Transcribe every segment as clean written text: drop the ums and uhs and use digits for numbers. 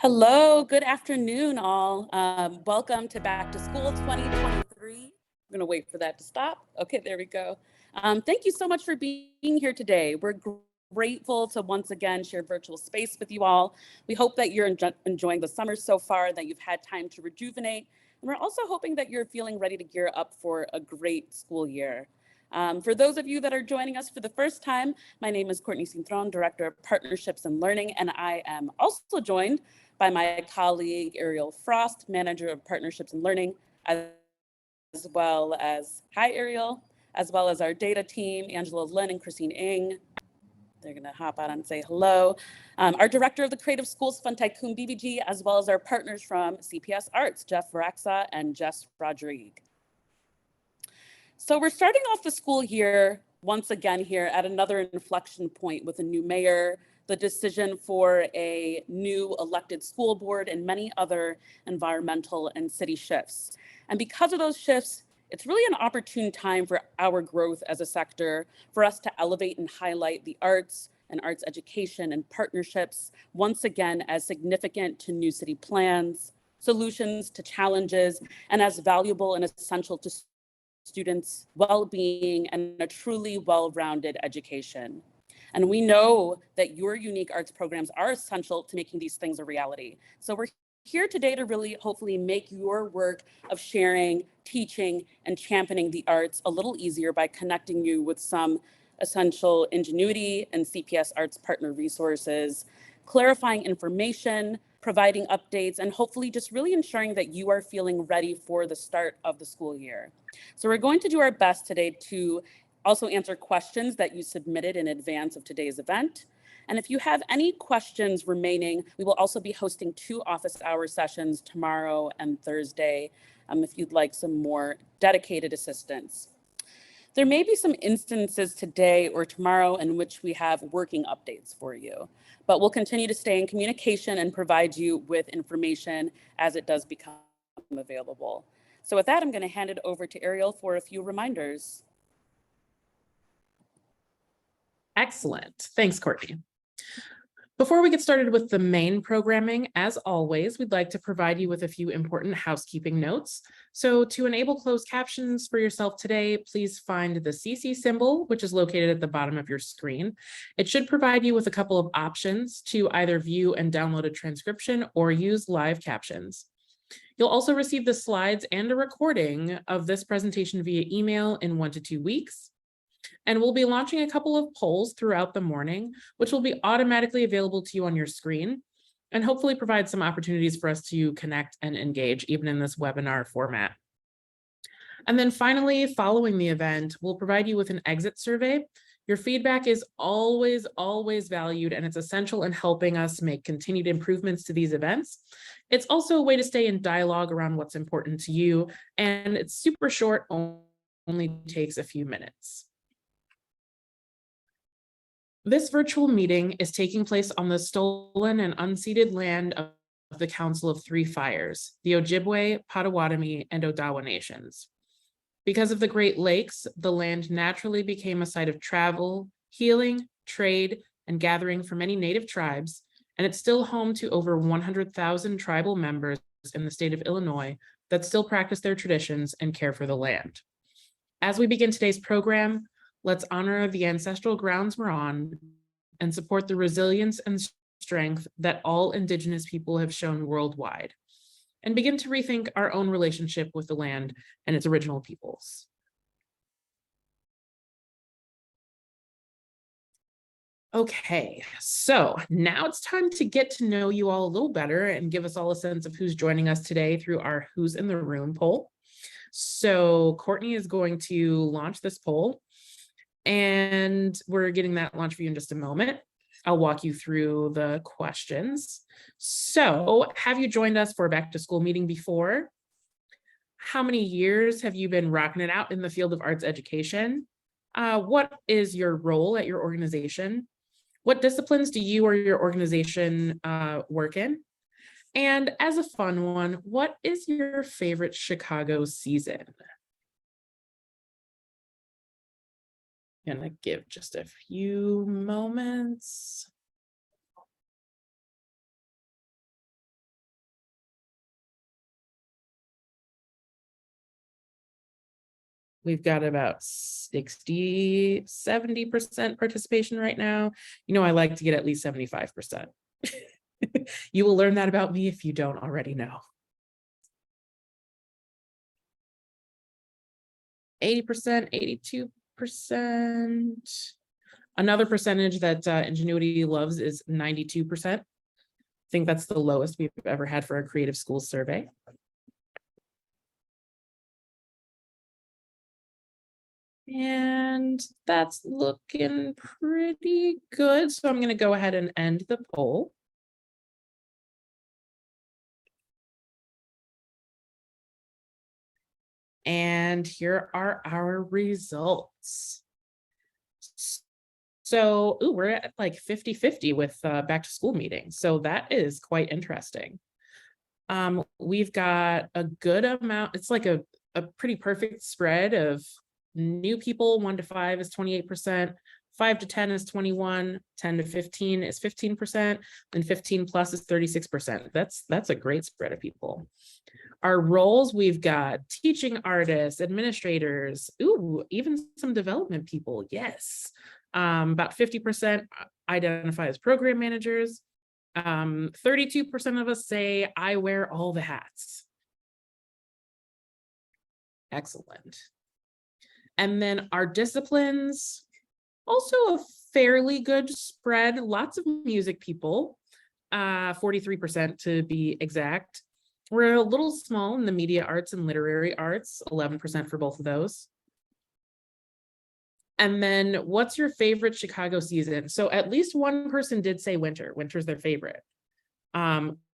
Hello, good afternoon, all. Welcome to Back to School 2023. I'm going to wait for that to stop. Okay, there we go. Thank you so much for being here today. We're grateful to once again share virtual space with you all. We hope that you're enjoying the summer so far, that you've had time to rejuvenate. And we're also hoping that you're feeling ready to gear up for a great school year. For those of you that are joining us for the first time, my name is Courtney Cintron, Director of Partnerships and Learning, and I am also joined by my colleague Ariel Frost, Manager of Partnerships and Learning, as well as, hi Ariel, as well as our data team, Angela Lin and Christine Ng. They're gonna hop out and say hello. Our Director of the Creative Schools Fund Tycoon BBG, as well as our partners from CPS Arts, Jeff Varaxa and Jess Rodrigue. So we're starting off the school year once again here at another inflection point with a new mayor, the decision for a new elected school board, and many other environmental and city shifts. And because of those shifts, it's really an opportune time for our growth as a sector, for us to elevate and highlight the arts and arts education and partnerships, once again, as significant to new city plans, solutions to challenges, and as valuable and essential to students' well-being and a truly well-rounded education. And we know that your unique arts programs are essential to making these things a reality. So we're here today to really hopefully make your work of sharing, teaching, and championing the arts a little easier by connecting you with some essential Ingenuity and CPS Arts partner resources, clarifying information, providing updates, and hopefully just really ensuring that you are feeling ready for the start of the school year. So we're going to do our best today to also answer questions that you submitted in advance of today's event. And if you have any questions remaining, we will also be hosting 2 office hour sessions tomorrow and Thursday, if you'd like some more dedicated assistance. There may be some instances today or tomorrow in which we have working updates for you, but we'll continue to stay in communication and provide you with information as it does become available. So with that, I'm going to hand it over to Ariel for a few reminders. Excellent. Thanks, Courtney. Before we get started with the main programming, as always, we'd like to provide you with a few important housekeeping notes. So to enable closed captions for yourself today, please find the CC symbol, which is located at the bottom of your screen. It should provide you with a couple of options to either view and download a transcription or use live captions. You'll also receive the slides and a recording of this presentation via email in 1 to 2 weeks. And we'll be launching a couple of polls throughout the morning, which will be automatically available to you on your screen and hopefully provide some opportunities for us to connect and engage even in this webinar format. And then finally, following the event, we'll provide you with an exit survey. Your feedback is always, always valued, and it's essential in helping us make continued improvements to these events. It's also a way to stay in dialogue around what's important to you, and it's super short, only takes a few minutes. This virtual meeting is taking place on the stolen and unceded land of the Council of Three Fires, the Ojibwe, Potawatomi, and Odawa nations. Because of the Great Lakes, the land naturally became a site of travel, healing, trade, and gathering for many native tribes, and it's still home to over 100,000 tribal members in the state of Illinois that still practice their traditions and care for the land. As we begin today's program, let's honor the ancestral grounds we're on and support the resilience and strength that all Indigenous people have shown worldwide, and begin to rethink our own relationship with the land and its original peoples. Okay, so now it's time to get to know you all a little better and give us all a sense of who's joining us today through our Who's in the Room poll. So Courtney is going to launch this poll, and we're getting that launch for you in just a moment. I'll walk you through the questions. So, have you joined us for a back to school meeting before? How many years have you been rocking it out in the field of arts education? What is your role at your organization? What disciplines do you or your organization work in? And as a fun one, what is your favorite Chicago season? Gonna give just a few moments. We've got about 60, 70% participation right now. You know, I like to get at least 75%. You will learn that about me if you don't already know. 80%, 82%. Another percentage that Ingenuity loves is 92%. I think that's the lowest we've ever had for a creative schools survey. And that's looking pretty good. So I'm going to go ahead and end the poll. And here are our results. So, we're at like 50-50 with back to school meetings. So that is quite interesting. We've got a good amount. It's like a pretty perfect spread of new people. 1 to 5 is 28%. 5 to 10 is 21, 10 to 15 is 15%, and 15 plus is 36%. That's a great spread of people. Our roles, we've got teaching artists, administrators, even some development people, yes. About 50% identify as program managers. 32% of us say, I wear all the hats. Excellent. And then our disciplines, also a fairly good spread, lots of music people, 43% to be exact. We're a little small in the media arts and literary arts, 11% for both of those. And then what's your favorite Chicago season? So at least one person did say winter. Winter's their favorite.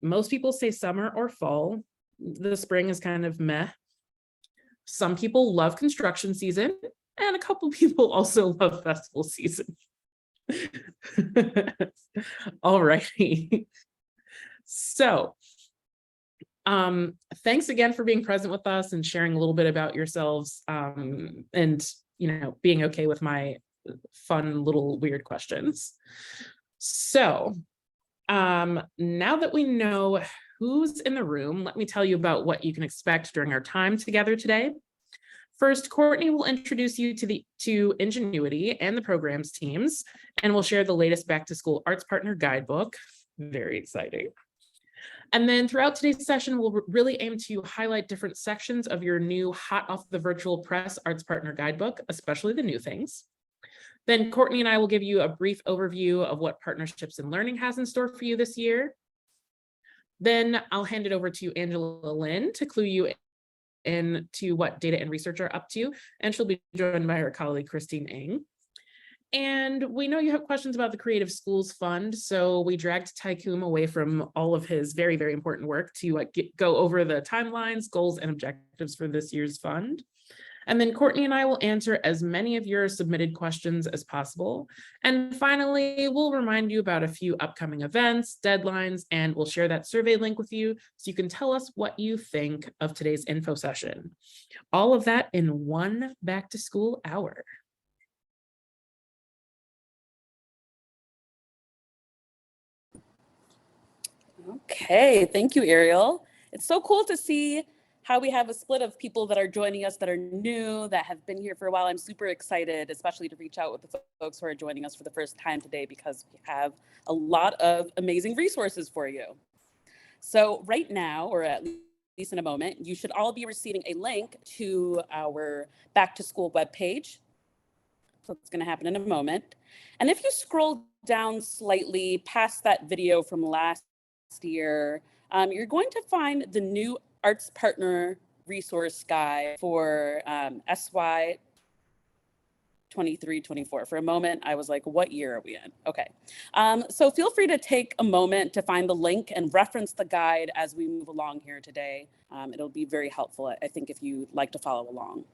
Most people say summer or fall. The spring is kind of meh. Some people love construction season, and a couple people also love festival season. All righty. So, thanks again for being present with us and sharing a little bit about yourselves, and being okay with my fun little weird questions. So, now that we know who's in the room, let me tell you about what you can expect during our time together today. First, Courtney will introduce you to Ingenuity and the programs teams, and we'll share the latest Back to School Arts Partner Guidebook. Very exciting. And then throughout today's session, we'll really aim to highlight different sections of your new hot off the virtual press Arts Partner Guidebook, especially the new things. Then Courtney and I will give you a brief overview of what Partnerships in Learning has in store for you this year. Then I'll hand it over to Angela Lynn to clue you into what data and research are up to, and she'll be joined by her colleague Christine Ng. And we know you have questions about the Creative Schools Fund, so we dragged Tycoon away from all of his very, very important work to go over the timelines, goals, and objectives for this year's fund. And then Courtney and I will answer as many of your submitted questions as possible. And finally, we'll remind you about a few upcoming events, deadlines, and we'll share that survey link with you so you can tell us what you think of today's info session. All of that in one back to school hour. Okay, thank you, Ariel. It's so cool to see how we have a split of people that are joining us that are new, that have been here for a while. I'm super excited, especially to reach out with the folks who are joining us for the first time today, because we have a lot of amazing resources for you. So right now, or at least in a moment, you should all be receiving a link to our Back to School webpage. So it's going to happen in a moment. And if you scroll down slightly past that video from last year, you're going to find the new Arts Partner Resource Guide for SY 23-24. For a moment, I was like, what year are we in? Okay. So feel free to take a moment to find the link and reference the guide as we move along here today. It'll be very helpful, I think, if you like to follow along.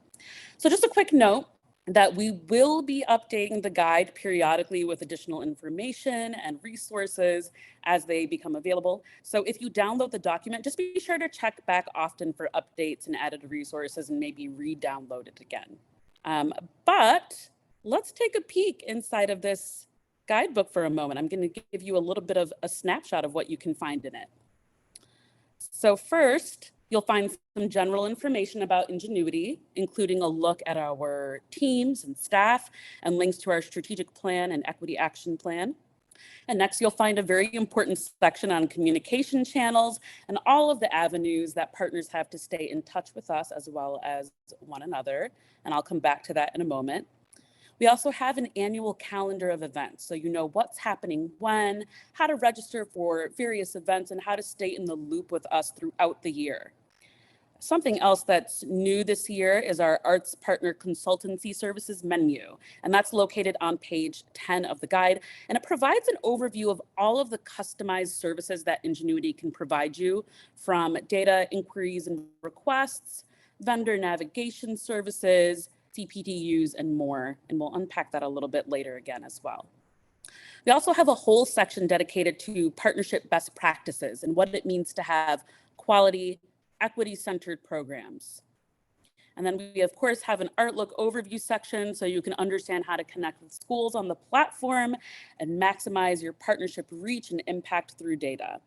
So just a quick note that we will be updating the guide periodically with additional information and resources as they become available. So if you download the document, just be sure to check back often for updates and added resources and maybe re-download it again. But let's take a peek inside of this guidebook for a moment. I'm going to give you a little bit of a snapshot of what you can find in it. So first, You'll find some general information about Ingenuity, including a look at our teams and staff and links to our strategic plan and equity action plan. And next, you'll find a very important section on communication channels and all of the avenues that partners have to stay in touch with us as well as one another. And I'll come back to that in a moment. We also have an annual calendar of events, so you know what's happening when, how to register for various events, and how to stay in the loop with us throughout the year. Something else that's new this year is our Arts Partner Consultancy Services menu, and that's located on page 10 of the guide, and it provides an overview of all of the customized services that Ingenuity can provide you, from data inquiries and requests, vendor navigation services, CPTUs, and more, and we'll unpack that a little bit later again as well. We also have a whole section dedicated to partnership best practices and what it means to have quality, equity-centered programs. And then we, of course, have an Artlook overview section so you can understand how to connect with schools on the platform and maximize your partnership reach and impact through data.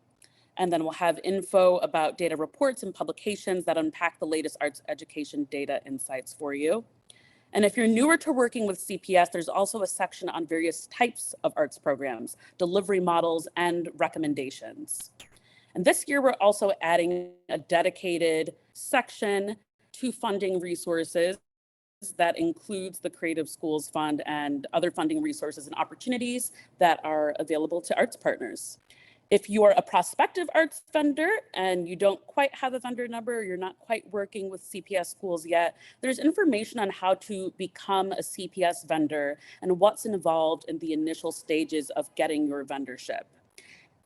And then we'll have info about data reports and publications that unpack the latest arts education data insights for you. And if you're newer to working with CPS, there's also a section on various types of arts programs, delivery models, and recommendations. And this year, we're also adding a dedicated section to funding resources that includes the Creative Schools Fund and other funding resources and opportunities that are available to arts partners. If you are a prospective arts vendor and you don't quite have a vendor number, or you're not quite working with CPS schools yet, there's information on how to become a CPS vendor and what's involved in the initial stages of getting your vendorship.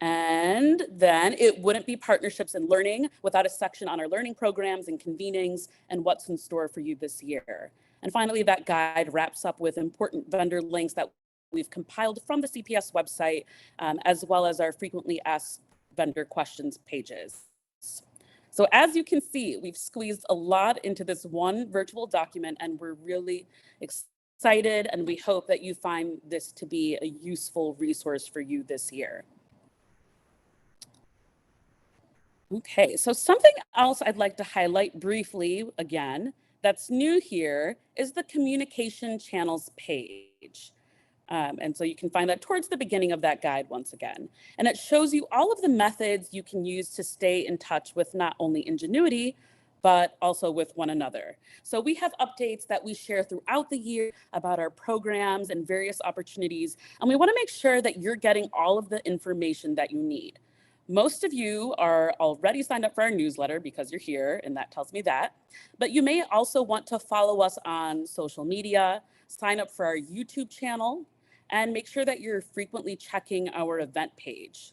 And then it wouldn't be partnerships and learning without a section on our learning programs and convenings and what's in store for you this year. And finally, that guide wraps up with important vendor links that we've compiled from the CPS website, as well as our frequently asked vendor questions pages. So as you can see, we've squeezed a lot into this one virtual document, and we're really excited, and we hope that you find this to be a useful resource for you this year. Okay, so something else I'd like to highlight briefly again that's new here is the communication channels page. And so you can find that towards the beginning of that guide once again. And it shows you all of the methods you can use to stay in touch with not only Ingenuity, but also with one another. So we have updates that we share throughout the year about our programs and various opportunities. And we want to make sure that you're getting all of the information that you need. Most of you are already signed up for our newsletter because you're here, and that tells me that. But you may also want to follow us on social media, sign up for our YouTube channel, and make sure that you're frequently checking our event page.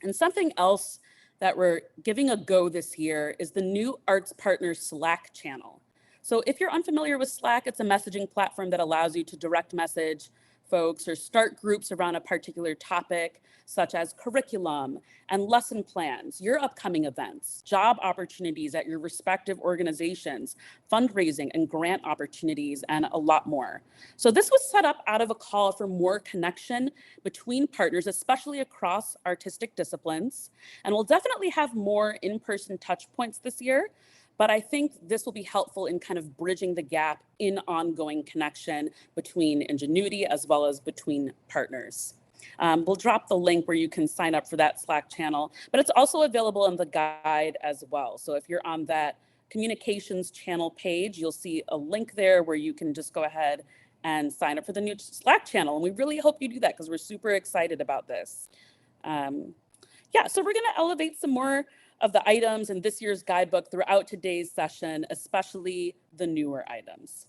And something else that we're giving a go this year is the new Arts Partners Slack channel. So if you're unfamiliar with Slack, it's a messaging platform that allows you to direct message folks or start groups around a particular topic, such as curriculum and lesson plans, your upcoming events, job opportunities at your respective organizations, fundraising and grant opportunities, and a lot more. So this was set up out of a call for more connection between partners, especially across artistic disciplines. And we'll definitely have more in-person touch points this year. But I think this will be helpful in kind of bridging the gap in ongoing connection between Ingenuity as well as between partners. We'll drop the link where you can sign up for that Slack channel, but it's also available in the guide as well. So if you're on that communications channel page, you'll see a link there where you can just go ahead and sign up for the new Slack channel. And we really hope you do that because we're super excited about this. Yeah, so we're gonna elevate some more of the items in this year's guidebook throughout today's session, especially the newer items.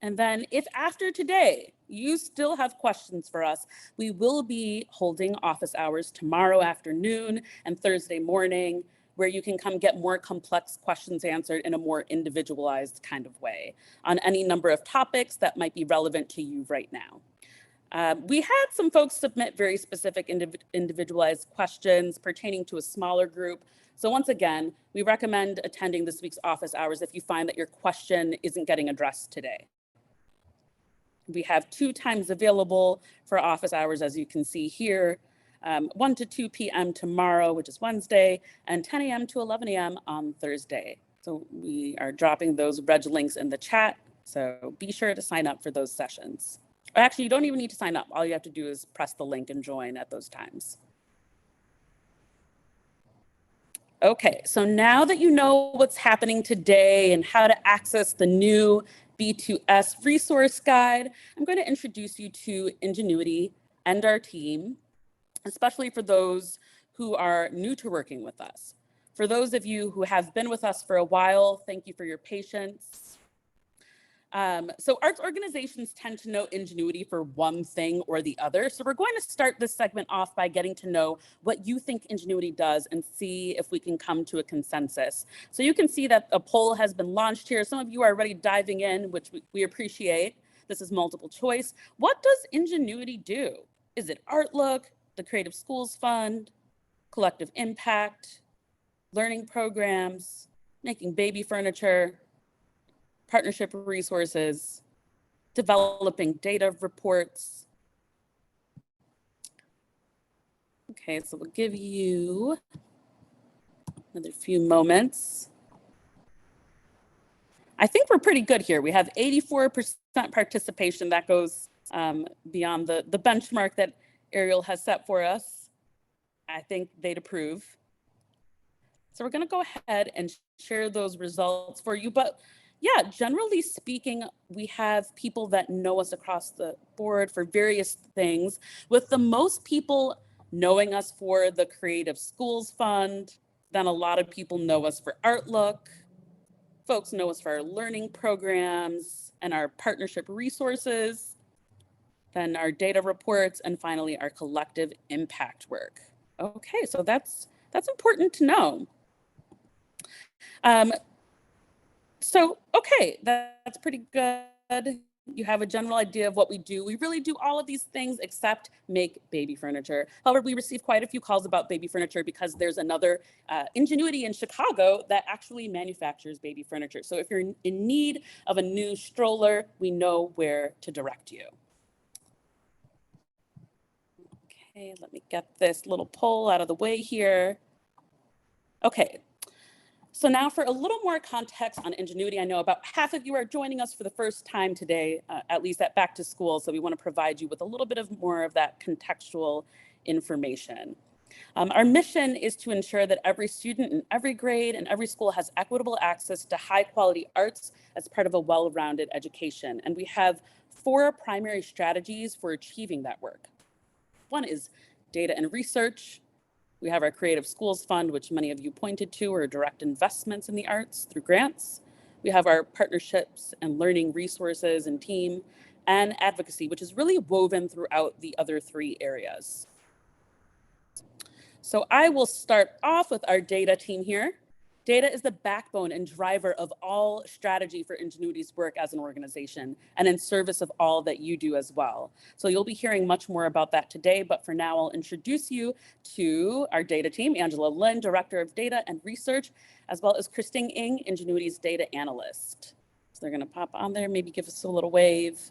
And then if after today you still have questions for us, we will be holding office hours tomorrow afternoon and Thursday morning, where you can come get more complex questions answered in a more individualized kind of way on any number of topics that might be relevant to you right now. We had some folks submit very specific individualized questions pertaining to a smaller group. So once again, we recommend attending this week's office hours if you find that your question isn't getting addressed today. We have 2 times available for office hours, as you can see here. 1 to 2 p.m. tomorrow, which is Wednesday, and 10 a.m. to 11 a.m. on Thursday. So we are dropping those reg links in the chat. So be sure to sign up for those sessions. Or actually, you don't even need to sign up. All you have to do is press the link and join at those times. Okay, so now that you know what's happening today and how to access the new B2S resource guide, I'm going to introduce you to Ingenuity and our team, especially for those who are new to working with us. For those of you who have been with us for a while, thank you for your patience. So arts organizations tend to know Ingenuity for one thing or the other. So we're going to start this segment off by getting to know what you think Ingenuity does and see if we can come to a consensus. So you can see that a poll has been launched here. Some of you are already diving in, which we appreciate. This is multiple choice. What does Ingenuity do? Is it Artlook, the Creative Schools Fund, Collective Impact, learning programs, making baby furniture, partnership resources, developing data reports? Okay, so we'll give you another few moments. I think we're pretty good here. We have 84% participation. That goes beyond the benchmark that Ariel has set for us. I think they'd approve. So we're going to go ahead and share those results for you. But yeah, generally speaking, we have people that know us across the board for various things, with the most people knowing us for the Creative Schools Fund. Then a lot of people know us for Artlook. Folks know us for our learning programs and our partnership resources, then our data reports, and finally our collective impact work. Okay, so that's important to know. Okay, that's pretty good. You have a general idea of what we do. We really do all of these things except make baby furniture. However, we receive quite a few calls about baby furniture because there's another Ingenuity in Chicago that actually manufactures baby furniture. So if you're in need of a new stroller, we know where to direct you. Okay, let me get this little poll out of the way here. Okay. So now for a little more context on Ingenuity, I know about half of you are joining us for the first time today, at least at Back to School. So we want to provide you with a little bit of more of that contextual information. Our mission is to ensure that every student in every grade and every school has equitable access to high quality arts as part of a well-rounded education. And we have 4 primary strategies for achieving that work. One is data and research. We have our Creative Schools Fund, which many of you pointed to, or direct investments in the arts through grants. We have our partnerships and learning resources and team, and advocacy, which is really woven throughout the other 3 areas. So I will start off with our data team here. Data is the backbone and driver of all strategy for Ingenuity's work as an organization and in service of all that you do as well. So you'll be hearing much more about that today, but for now I'll introduce you to our data team, Angela Lin, Director of Data and Research, as well as Christine Ng, Ingenuity's data analyst. So they're gonna pop on there, maybe give us a little wave.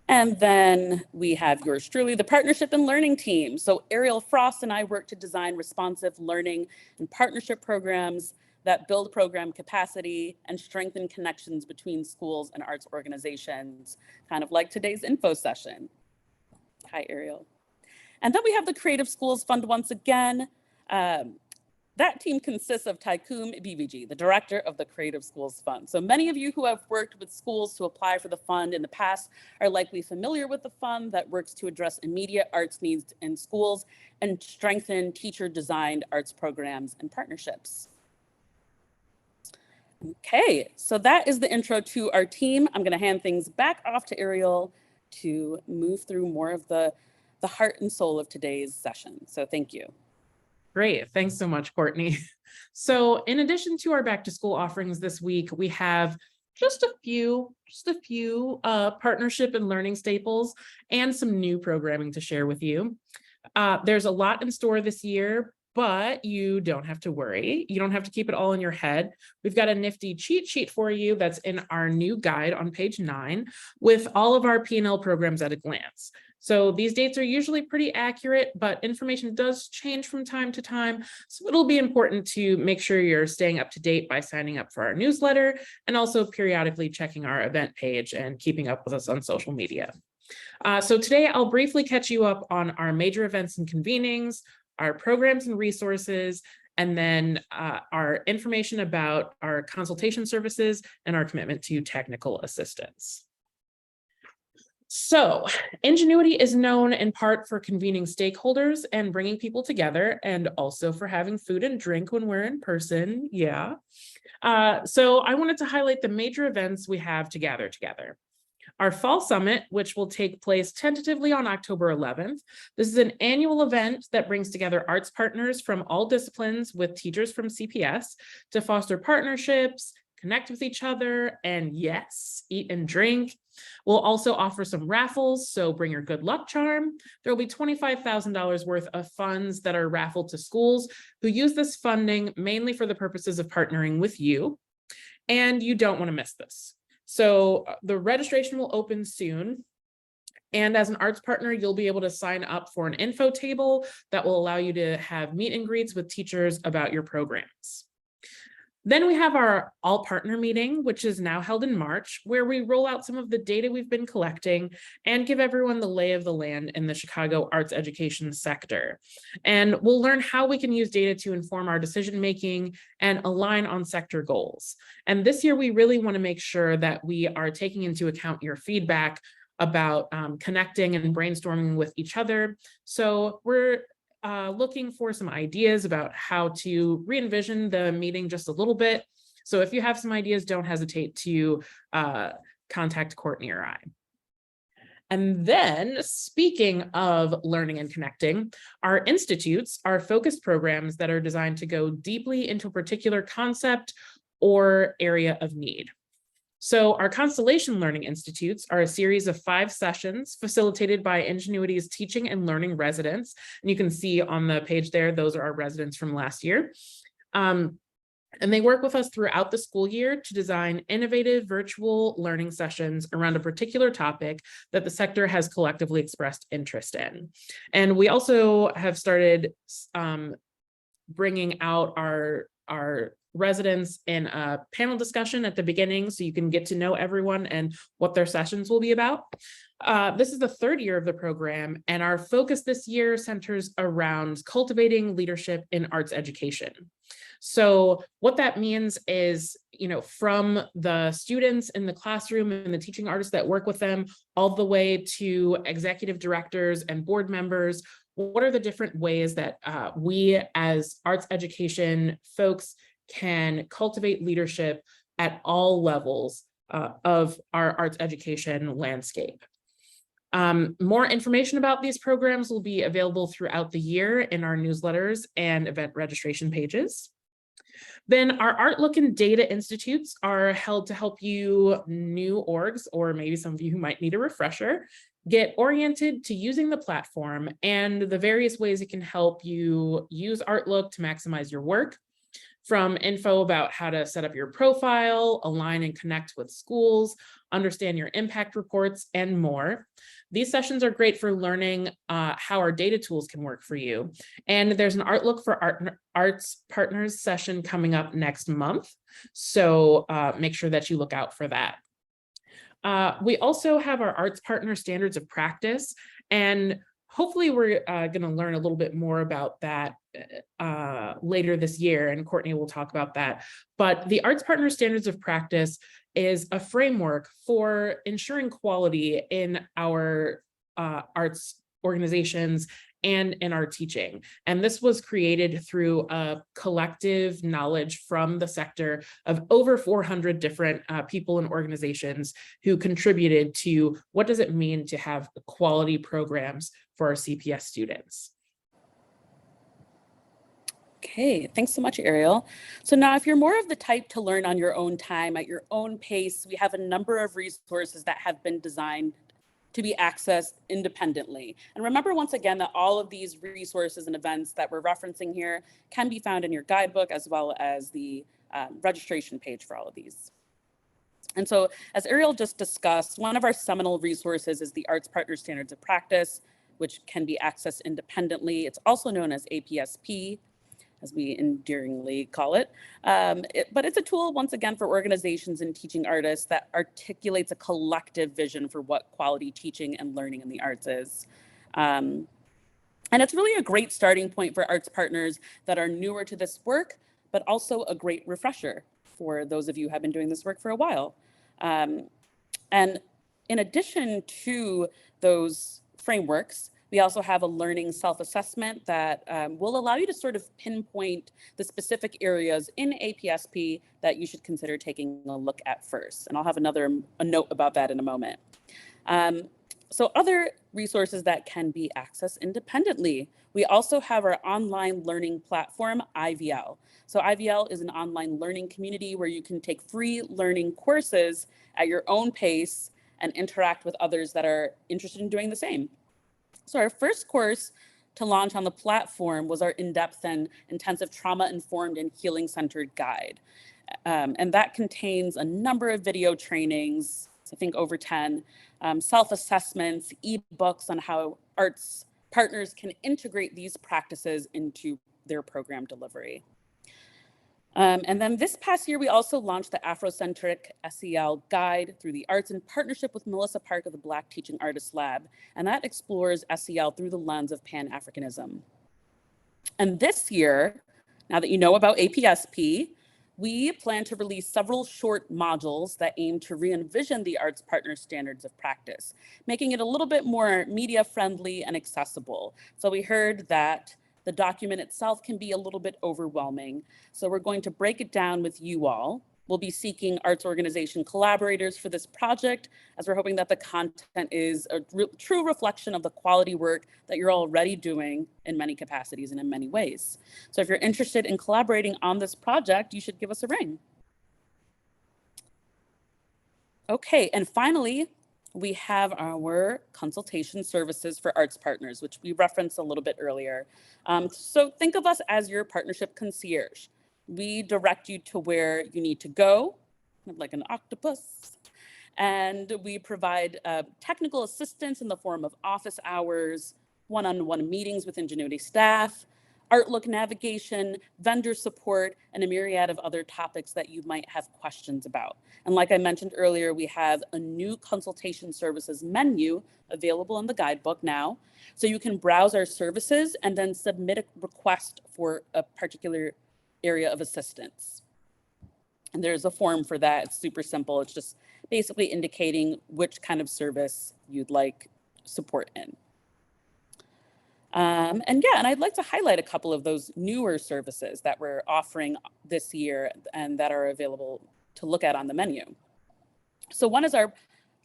And then we have yours truly, the partnership and learning team. So Ariel Frost and I work to design responsive learning and partnership programs that build program capacity and strengthen connections between schools and arts organizations, kind of like today's info session. Hi, Ariel. And then we have the Creative Schools Fund once again. That team consists of Taikum BVG, the director of the Creative Schools Fund. So many of you who have worked with schools to apply for the fund in the past are likely familiar with the fund that works to address immediate arts needs in schools and strengthen teacher-designed arts programs and partnerships. Okay, so that is the intro to our team. I'm gonna hand things back off to Ariel to move through more of the heart and soul of today's session. So thank you. Great. Thanks so much, Courtney. So in addition to our back to school offerings this week, we have just a few partnership and learning staples and some new programming to share with you. There's a lot in store this year, but you don't have to worry. You don't have to keep it all in your head. We've got a nifty cheat sheet for you that's in our new guide on page 9 with all of our P&L programs at a glance. So these dates are usually pretty accurate, but information does change from time to time. So it'll be important to make sure you're staying up to date by signing up for our newsletter and also periodically checking our event page and keeping up with us on social media. So today I'll briefly catch you up on our major events and convenings, our programs and resources, and then our information about our consultation services and our commitment to technical assistance. So Ingenuity is known in part for convening stakeholders and bringing people together, and also for having food and drink when we're in person. Yeah. So I wanted to highlight the major events we have to gather together. Our Fall Summit, which will take place tentatively on October 11th. This is an annual event that brings together arts partners from all disciplines with teachers from CPS to foster partnerships, connect with each other, and yes, eat and drink. We'll also offer some raffles, so bring your good luck charm. There will be $25,000 worth of funds that are raffled to schools who use this funding mainly for the purposes of partnering with you, and you don't want to miss this. So the registration will open soon. And as an arts partner, you'll be able to sign up for an info table that will allow you to have meet and greets with teachers about your programs. Then we have our all partner meeting, which is now held in March, where we roll out some of the data we've been collecting and give everyone the lay of the land in the Chicago arts education sector. And we'll learn how we can use data to inform our decision-making and align on sector goals. And this year, we really want to make sure that we are taking into account your feedback about connecting and brainstorming with each other. So we're looking for some ideas about how to re-envision the meeting just a little bit. So if you have some ideas, don't hesitate to contact Courtney or I. And then, speaking of learning and connecting, our institutes are focused programs that are designed to go deeply into a particular concept or area of need. So our Constellation Learning Institutes are a series of 5 sessions facilitated by Ingenuity's teaching and learning residents. And you can see on the page there, those are our residents from last year. And they work with us throughout the school year to design innovative virtual learning sessions around a particular topic that the sector has collectively expressed interest in. And we also have started bringing out our residents in a panel discussion at the beginning so you can get to know everyone and what their sessions will be about. This is the 3rd year of the program, and our focus this year centers around cultivating leadership in arts education. So what that means is, from the students in the classroom and the teaching artists that work with them, all the way to executive directors and board members, what are the different ways that we as arts education folks can cultivate leadership at all levels of our arts education landscape. More information about these programs will be available throughout the year in our newsletters and event registration pages. Then our Art Look and Data Institutes are held to help you new orgs, or maybe some of you who might need a refresher, get oriented to using the platform and the various ways it can help you use ArtLook to maximize your work, from info about how to set up your profile, align and connect with schools, understand your impact reports, and more. These sessions are great for learning how our data tools can work for you. And there's an ArtLook for Arts Partners session coming up next month. So make sure that you look out for that. We also have our Arts Partner Standards of Practice, and hopefully we're going to learn a little bit more about that later this year, and Courtney will talk about that. But the Arts Partner Standards of Practice is a framework for ensuring quality in our arts organizations and in our teaching. And this was created through a collective knowledge from the sector of over 400 different people and organizations who contributed to what does it mean to have quality programs for our CPS students. Okay, thanks so much, Ariel. So now if you're more of the type to learn on your own time, at your own pace, we have a number of resources that have been designed to be accessed independently. And remember, once again, that all of these resources and events that we're referencing here can be found in your guidebook, as well as the registration page for all of these. And so, as Ariel just discussed, one of our seminal resources is the Arts Partner Standards of Practice, which can be accessed independently. It's also known as APSP, as we endearingly call it. But it's a tool, once again, for organizations and teaching artists that articulates a collective vision for what quality teaching and learning in the arts is. And it's really a great starting point for arts partners that are newer to this work, but also a great refresher for those of you who have been doing this work for a while. And in addition to those frameworks, we also have a learning self-assessment that will allow you to sort of pinpoint the specific areas in APSP that you should consider taking a look at first. And I'll have a note about that in a moment. So other resources that can be accessed independently. We also have our online learning platform, IVL. So IVL is an online learning community where you can take free learning courses at your own pace and interact with others that are interested in doing the same. So our first course to launch on the platform was our in-depth and intensive trauma-informed and healing-centered guide. And that contains a number of video trainings, I think over 10, self-assessments, ebooks on how arts partners can integrate these practices into their program delivery. And then this past year, we also launched the Afrocentric SEL guide through the arts in partnership with Melissa Park of the Black Teaching Artists Lab. And that explores SEL through the lens of Pan-Africanism. And this year, now that you know about APSP, we plan to release several short modules that aim to re-envision the arts partner standards of practice, making it a little bit more media friendly and accessible. So we heard that the document itself can be a little bit overwhelming. So we're going to break it down with you all. We'll be seeking arts organization collaborators for this project, as we're hoping that the content is a true reflection of the quality work that you're already doing in many capacities and in many ways. So if you're interested in collaborating on this project, you should give us a ring. Okay, and finally, we have our consultation services for arts partners, which we referenced a little bit earlier. So think of us as your partnership concierge. We direct you to where you need to go, like an octopus, and we provide technical assistance in the form of office hours, one-on-one meetings with Ingenuity staff, Artlook navigation, vendor support, and a myriad of other topics that you might have questions about. And like I mentioned earlier, we have a new consultation services menu available in the guidebook now. So you can browse our services and then submit a request for a particular area of assistance. And there's a form for that. It's super simple. It's just basically indicating which kind of service you'd like support in. And I'd like to highlight a couple of those newer services that we're offering this year and that are available to look at on the menu. So one is our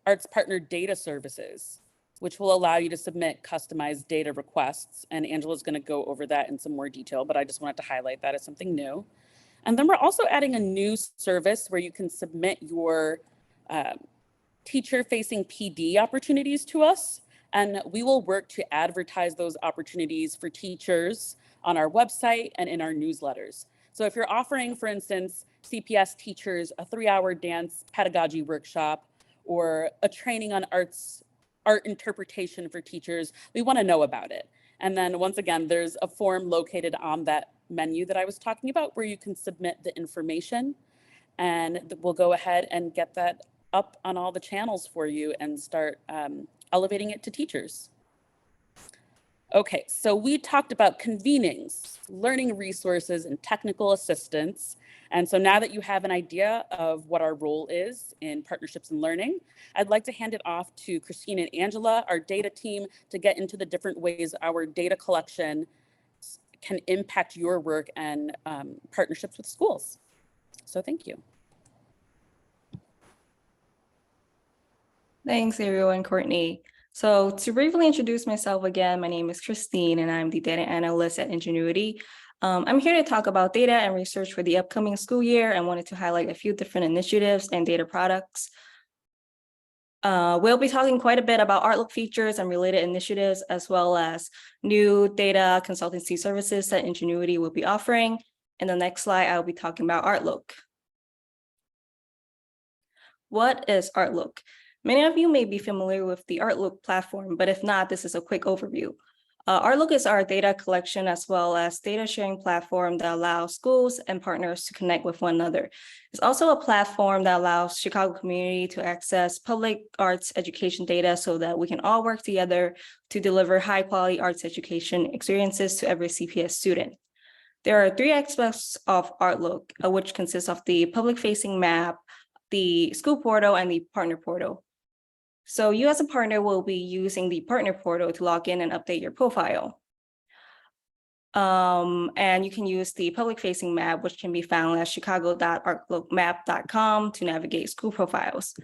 Arts Partner Data Services, which will allow you to submit customized data requests. And Angela's going to go over that in some more detail, but I just wanted to highlight that as something new. And then we're also adding a new service where you can submit your teacher-facing PD opportunities to us. And we will work to advertise those opportunities for teachers on our website and in our newsletters. So if you're offering, for instance, CPS teachers a 3-hour dance pedagogy workshop or a training on art interpretation for teachers, we want to know about it. And then once again, there's a form located on that menu that I was talking about where you can submit the information, and we'll go ahead and get that up on all the channels for you and start elevating it to teachers. Okay, so we talked about convenings, learning resources, and technical assistance. And so now that you have an idea of what our role is in partnerships and learning, I'd like to hand it off to Christine and Angela, our data team, to get into the different ways our data collection can impact your work and partnerships with schools. So thank you. Thanks, Ariel and Courtney. So to briefly introduce myself again, my name is Christine and I'm the data analyst at Ingenuity. I'm here to talk about data and research for the upcoming school year and wanted to highlight a few different initiatives and data products. We'll be talking quite a bit about Artlook features and related initiatives, as well as new data consultancy services that Ingenuity will be offering. In the next slide, I'll be talking about Artlook. What is Artlook? Many of you may be familiar with the Artlook platform, but if not, this is a quick overview. Artlook is our data collection as well as data sharing platform that allows schools and partners to connect with one another. It's also a platform that allows Chicago community to access public arts education data so that we can all work together to deliver high quality arts education experiences to every CPS student. There are 3 aspects of Artlook, which consists of the public facing map, the school portal, and the partner portal. So you as a partner will be using the partner portal to log in and update your profile. And you can use the public facing map, which can be found at chicago.artlookmap.com to navigate school profiles.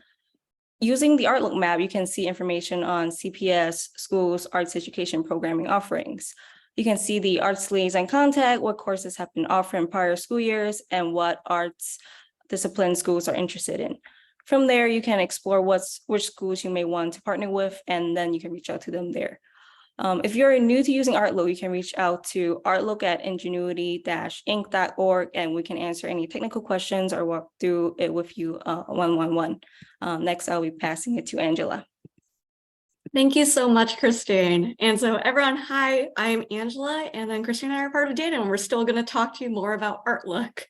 Using the Artlook map, you can see information on CPS schools arts education programming offerings. You can see the arts liaison contact, what courses have been offered in prior school years, and what arts discipline schools are interested in. From there, you can explore which schools you may want to partner with, and then you can reach out to them there. If you're new to using Artlook, you can reach out to artlook@ingenuity-inc.org, and we can answer any technical questions or walk through it with you one-on-one. Next, I'll be passing it to Angela. Thank you so much, Christine. And so everyone, hi, I'm Angela, and then Christine and I are part of Data, and we're still going to talk to you more about Artlook.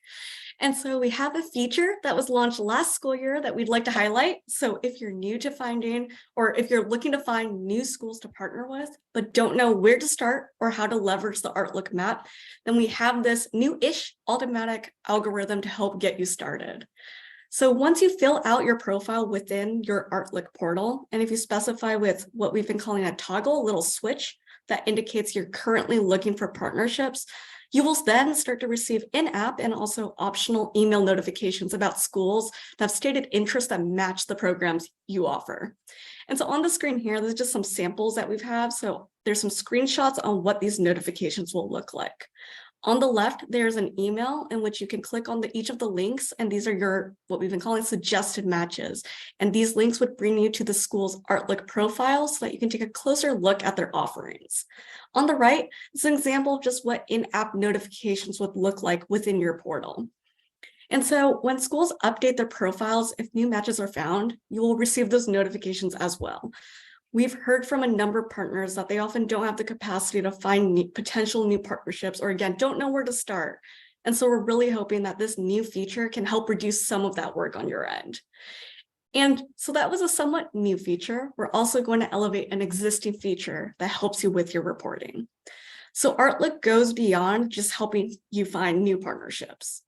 And so we have a feature that was launched last school year that we'd like to highlight. So if you're new to finding, or if you're looking to find new schools to partner with, but don't know where to start or how to leverage the Artlook map, then we have this new-ish automatic algorithm to help get you started. So once you fill out your profile within your Artlook portal, and if you specify with what we've been calling a toggle, a little switch that indicates you're currently looking for partnerships, you will then start to receive in-app and also optional email notifications about schools that have stated interest that match the programs you offer. And so on the screen here, there's just some samples that we've had. So there's some screenshots on what these notifications will look like. On the left, there's an email in which you can click on each of the links, and these are your, what we've been calling suggested matches. And these links would bring you to the school's Artlook profile so that you can take a closer look at their offerings. On the right, it's an example of just what in-app notifications would look like within your portal. And so when schools update their profiles, if new matches are found, you will receive those notifications as well. We've heard from a number of partners that they often don't have the capacity to find potential new partnerships, or again, don't know where to start. And so we're really hoping that this new feature can help reduce some of that work on your end. And so that was a somewhat new feature. We're also going to elevate an existing feature that helps you with your reporting. So Artlook goes beyond just helping you find new partnerships.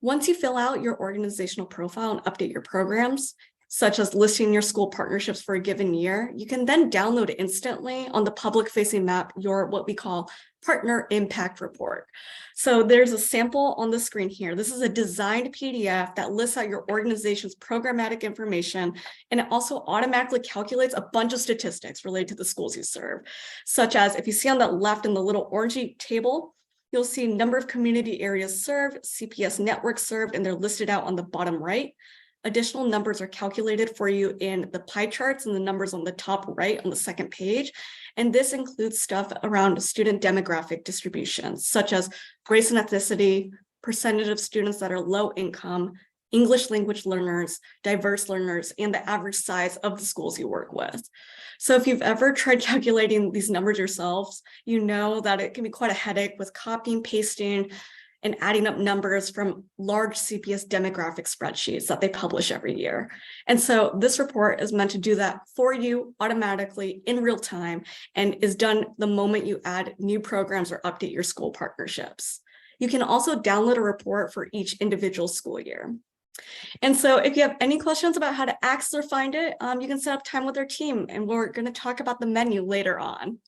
Once you fill out your organizational profile and update your programs, such as listing your school partnerships for a given year, you can then download instantly on the public-facing map your what we call partner impact report. So there's a sample on the screen here. This is a designed PDF that lists out your organization's programmatic information, and it also automatically calculates a bunch of statistics related to the schools you serve, such as if you see on the left in the little orangey table, you'll see number of community areas served, CPS networks served, and they're listed out on the bottom right. Additional numbers are calculated for you in the pie charts and the numbers on the top right on the second page. And this includes stuff around student demographic distributions, such as race and ethnicity, percentage of students that are low income, English language learners, diverse learners, and the average size of the schools you work with. So if you've ever tried calculating these numbers yourselves, you know that it can be quite a headache with copying, pasting, and adding up numbers from large CPS demographic spreadsheets that they publish every year. And so this report is meant to do that for you automatically in real time and is done the moment you add new programs or update your school partnerships. You can also download a report for each individual school year. And so if you have any questions about how to access or find it, you can set up time with our team, and we're going to talk about the menu later on.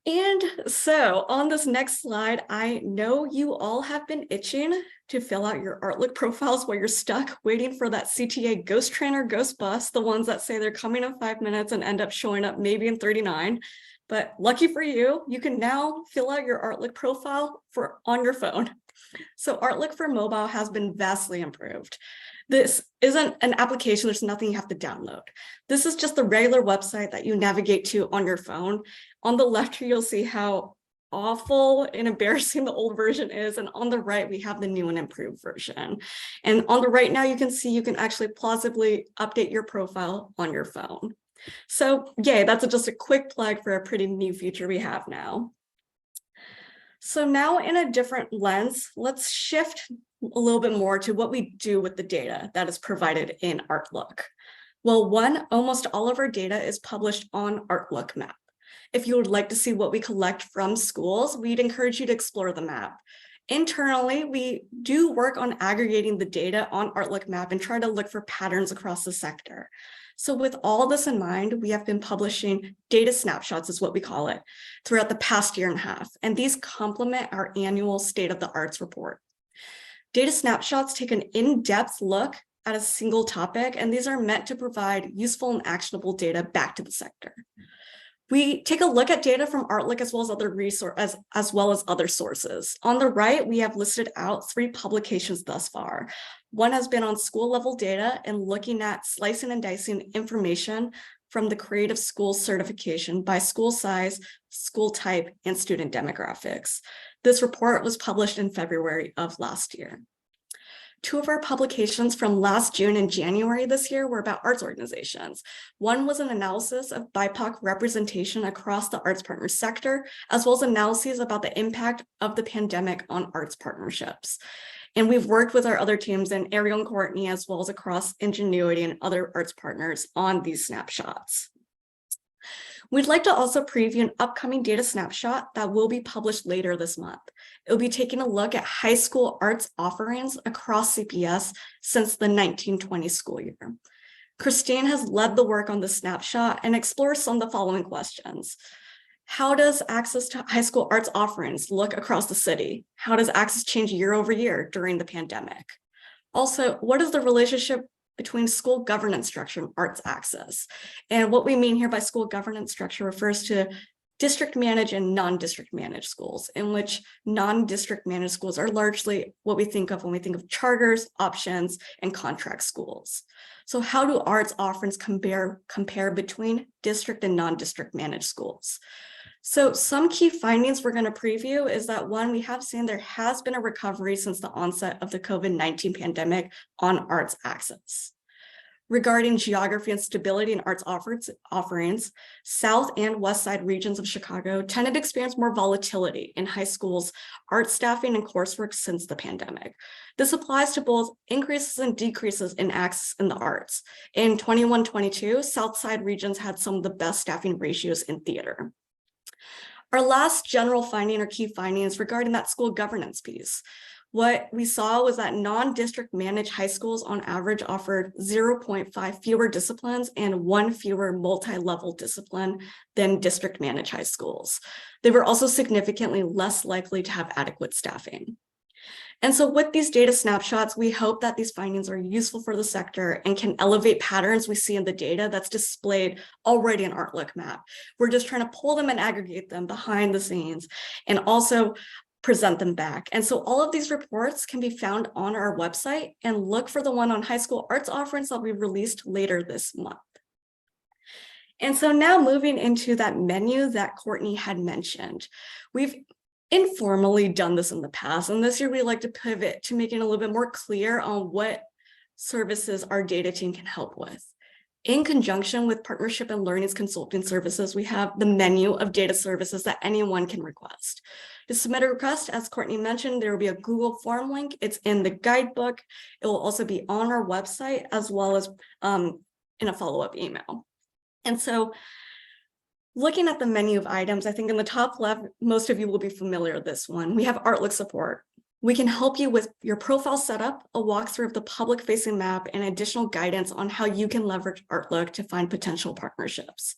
And so on this next slide, I know you all have been itching to fill out your Artlook profiles while you're stuck waiting for that CTA ghost train or ghost bus, the ones that say they're coming in 5 minutes and end up showing up maybe in 39. But lucky for you, you can now fill out your Artlook profile on your phone. So Artlook for mobile has been vastly improved. This isn't an application, there's nothing you have to download. This is just the regular website that you navigate to on your phone. On the left here, you'll see how awful and embarrassing the old version is. And on the right, we have the new and improved version. And on the right now, you can see you can actually plausibly update your profile on your phone. So yay, that's just a quick plug for a pretty new feature we have now. So now in a different lens, let's shift a little bit more to what we do with the data that is provided in ArtLook. Well, one, almost all of our data is published on ArtLook map. If you would like to see what we collect from schools, we'd encourage you to explore the map. Internally, we do work on aggregating the data on ArtLook map and try to look for patterns across the sector. So with all this in mind, we have been publishing data snapshots, is what we call it, throughout the past year and a half. And these complement our annual State of the Arts report. Data snapshots take an in-depth look at a single topic, and these are meant to provide useful and actionable data back to the sector. We take a look at data from ArtLook as well as other sources. On the right, we have listed out 3 publications thus far. One has been on school level data and looking at slicing and dicing information from the Creative School certification by school size, school type, and student demographics. This report was published in February of last year. 2 of our publications from last June and January this year were about arts organizations. One was an analysis of BIPOC representation across the arts partner sector, as well as analyses about the impact of the pandemic on arts partnerships. And we've worked with our other teams and Ariel and Courtney, as well as across Ingenuity and other arts partners on these snapshots. We'd like to also preview an upcoming data snapshot that will be published later this month. It'll be taking a look at high school arts offerings across CPS since the 1920 school year. Christine has led the work on the snapshot and explores some of the following questions. How does access to high school arts offerings look across the city? How does access change year over year during the pandemic? Also, what is the relationship between school governance structure and arts access? And what we mean here by school governance structure refers to district managed and non-district managed schools, in which non-district managed schools are largely what we think of when we think of charters, options, and contract schools. So how do arts offerings compare between district and non-district managed schools? So some key findings we're going to preview is that, one, we have seen there has been a recovery since the onset of the COVID-19 pandemic on arts access. Regarding geography and stability in arts offerings, South and West Side regions of Chicago tended to experience more volatility in high schools' art staffing and coursework since the pandemic. This applies to both increases and decreases in access in the arts. In 21-22, South Side regions had some of the best staffing ratios in theater. Our last general finding or key findings regarding that school governance piece. What we saw was that non-district managed high schools on average offered 0.5 fewer disciplines and 1 fewer multi-level discipline than district managed high schools. They were also significantly less likely to have adequate staffing. And so with these data snapshots, we hope that these findings are useful for the sector and can elevate patterns we see in the data that's displayed already in ArtLook map. We're just trying to pull them and aggregate them behind the scenes and also present them back. And so all of these reports can be found on our website, and look for the one on high school arts offerings that we released later this month. And so now moving into that menu that Courtney had mentioned, we've informally done this in the past, and this year we like to pivot to making it a little bit more clear on what services our data team can help with. In conjunction with partnership and learnings consulting services, we have the menu of data services that anyone can request. To submit a request, as Courtney mentioned, there will be a Google form link. It's in the guidebook. It will also be on our website, as well as in a follow-up email. And so looking at the menu of items, I think in the top left, most of you will be familiar with this one. We have ArtLook support. We can help you with your profile setup, a walkthrough of the public-facing map, and additional guidance on how you can leverage ArtLook to find potential partnerships.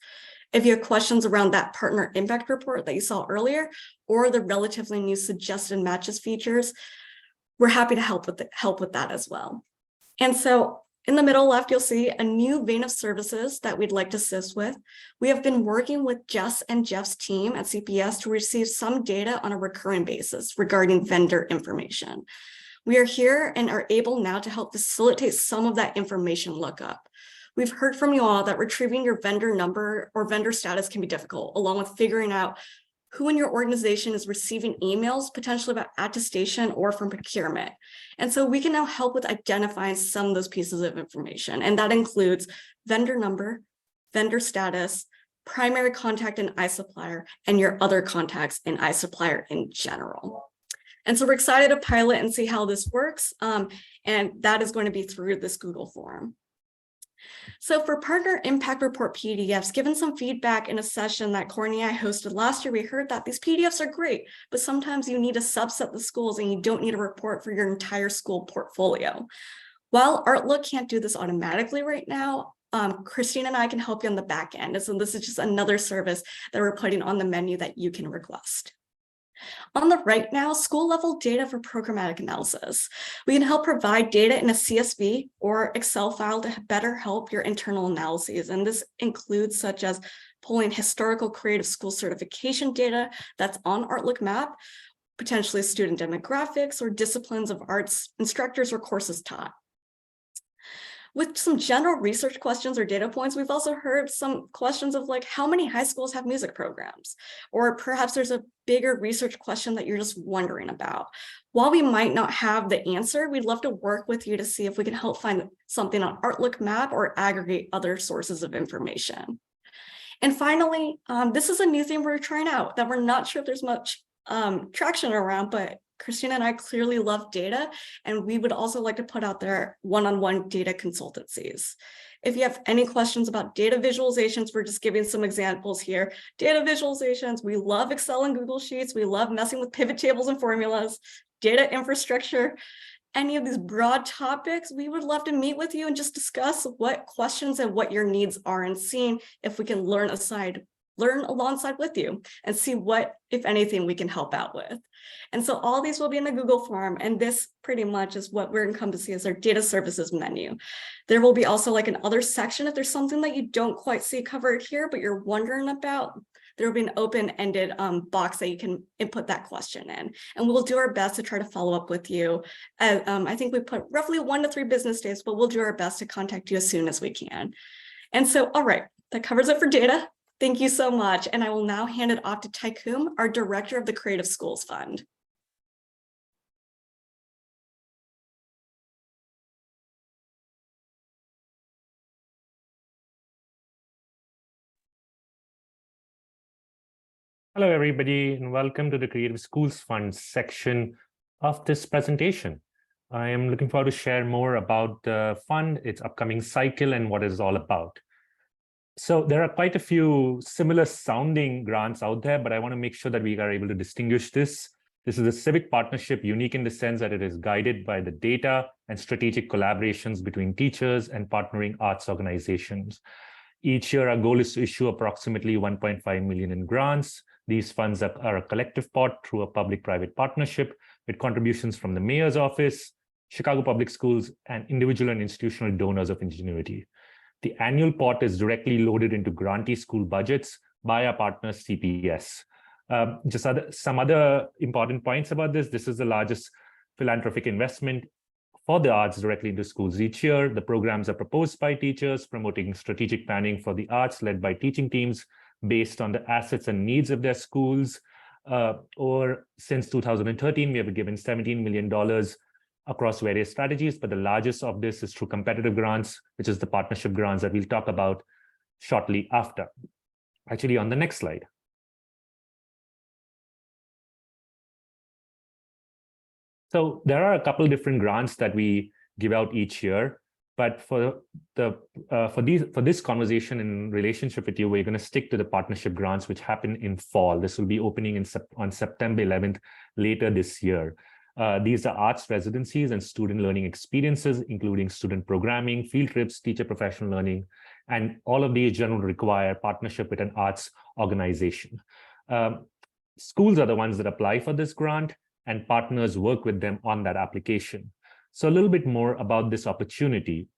If you have questions around that partner impact report that you saw earlier, or the relatively new suggested matches features, we're happy to help with that as well. And so in the middle left, you'll see a new vein of services that we'd like to assist with. We have been working with Jess and Jeff's team at CPS to receive some data on a recurring basis regarding vendor information. We are here and are able now to help facilitate some of that information lookup. We've heard from you all that retrieving your vendor number or vendor status can be difficult, along with figuring out who in your organization is receiving emails potentially about attestation or from procurement. And so we can now help with identifying some of those pieces of information. And that includes vendor number, vendor status, primary contact in iSupplier, and your other contacts in iSupplier in general. And so we're excited to pilot and see how this works. And that is going to be through this Google form. So for partner impact report PDFs, given some feedback in a session that Courtney and I hosted last year, we heard that these PDFs are great, but sometimes you need to subset the schools and you don't need a report for your entire school portfolio. While Artlook can't do this automatically right now, Christine and I can help you on the back end. And so this is just another service that we're putting on the menu that you can request. On the right now, school level data for programmatic analysis. We can help provide data in a CSV or Excel file to better help your internal analyses. And this includes such as pulling historical creative school certification data that's on Artlook Map, potentially student demographics or disciplines of arts, instructors or courses taught. With some general research questions or data points, we've also heard some questions of like, how many high schools have music programs? Or perhaps there's a bigger research question that you're just wondering about. While we might not have the answer, we'd love to work with you to see if we can help find something on Artlook Map or aggregate other sources of information. And finally, this is a new thing we're trying out that we're not sure if there's much traction around, but Christina and I clearly love data, and we would also like to put out there one-on-one data consultancies. If you have any questions about data visualizations, we're just giving some examples here. Data visualizations, we love Excel and Google Sheets. We love messing with pivot tables and formulas, data infrastructure, any of these broad topics. We would love to meet with you and just discuss what questions and what your needs are and seeing if we can learn alongside with you and see what, if anything, we can help out with. And so all these will be in the Google form, and this pretty much is what we're encompassing as our data services menu. There will be also like an other section if there's something that you don't quite see covered here, but you're wondering about, there will be an open-ended box that you can input that question in. And we'll do our best to try to follow up with you. I think we put roughly 1 to 3 business days, but we'll do our best to contact you as soon as we can. And so, all right, that covers it for data. Thank you so much. And I will now hand it off to Taikum, our director of the Creative Schools Fund. Hello, everybody, and welcome to the Creative Schools Fund section of this presentation. I am looking forward to share more about the fund, its upcoming cycle, and what it's all about. So there are quite a few similar sounding grants out there, but I want to make sure that we are able to distinguish this. This is a civic partnership, unique in the sense that it is guided by the data and strategic collaborations between teachers and partnering arts organizations. Each year, our goal is to issue approximately 1.5 million in grants. These funds are a collective pot through a public-private partnership with contributions from the mayor's office, Chicago Public Schools, and individual and institutional donors of Ingenuity. The annual pot is directly loaded into grantee school budgets by our partner CPS. Some other important points about this. This is the largest philanthropic investment for the arts directly into schools each year. The programs are proposed by teachers, promoting strategic planning for the arts led by teaching teams based on the assets and needs of their schools. Or since 2013, we have given $17 million across various strategies, but the largest of this is through competitive grants, which is the partnership grants that we'll talk about shortly after. Actually, on the next slide. So there are a couple of different grants that we give out each year, but for this conversation in relationship with you, we're going to stick to the partnership grants, which happen in fall. This will be opening on September 11th later this year. These are arts residencies and student learning experiences, including student programming, field trips, teacher professional learning, and all of these generally require partnership with an arts organization. Schools are the ones that apply for this grant, and partners work with them on that application. So a little bit more about this opportunity.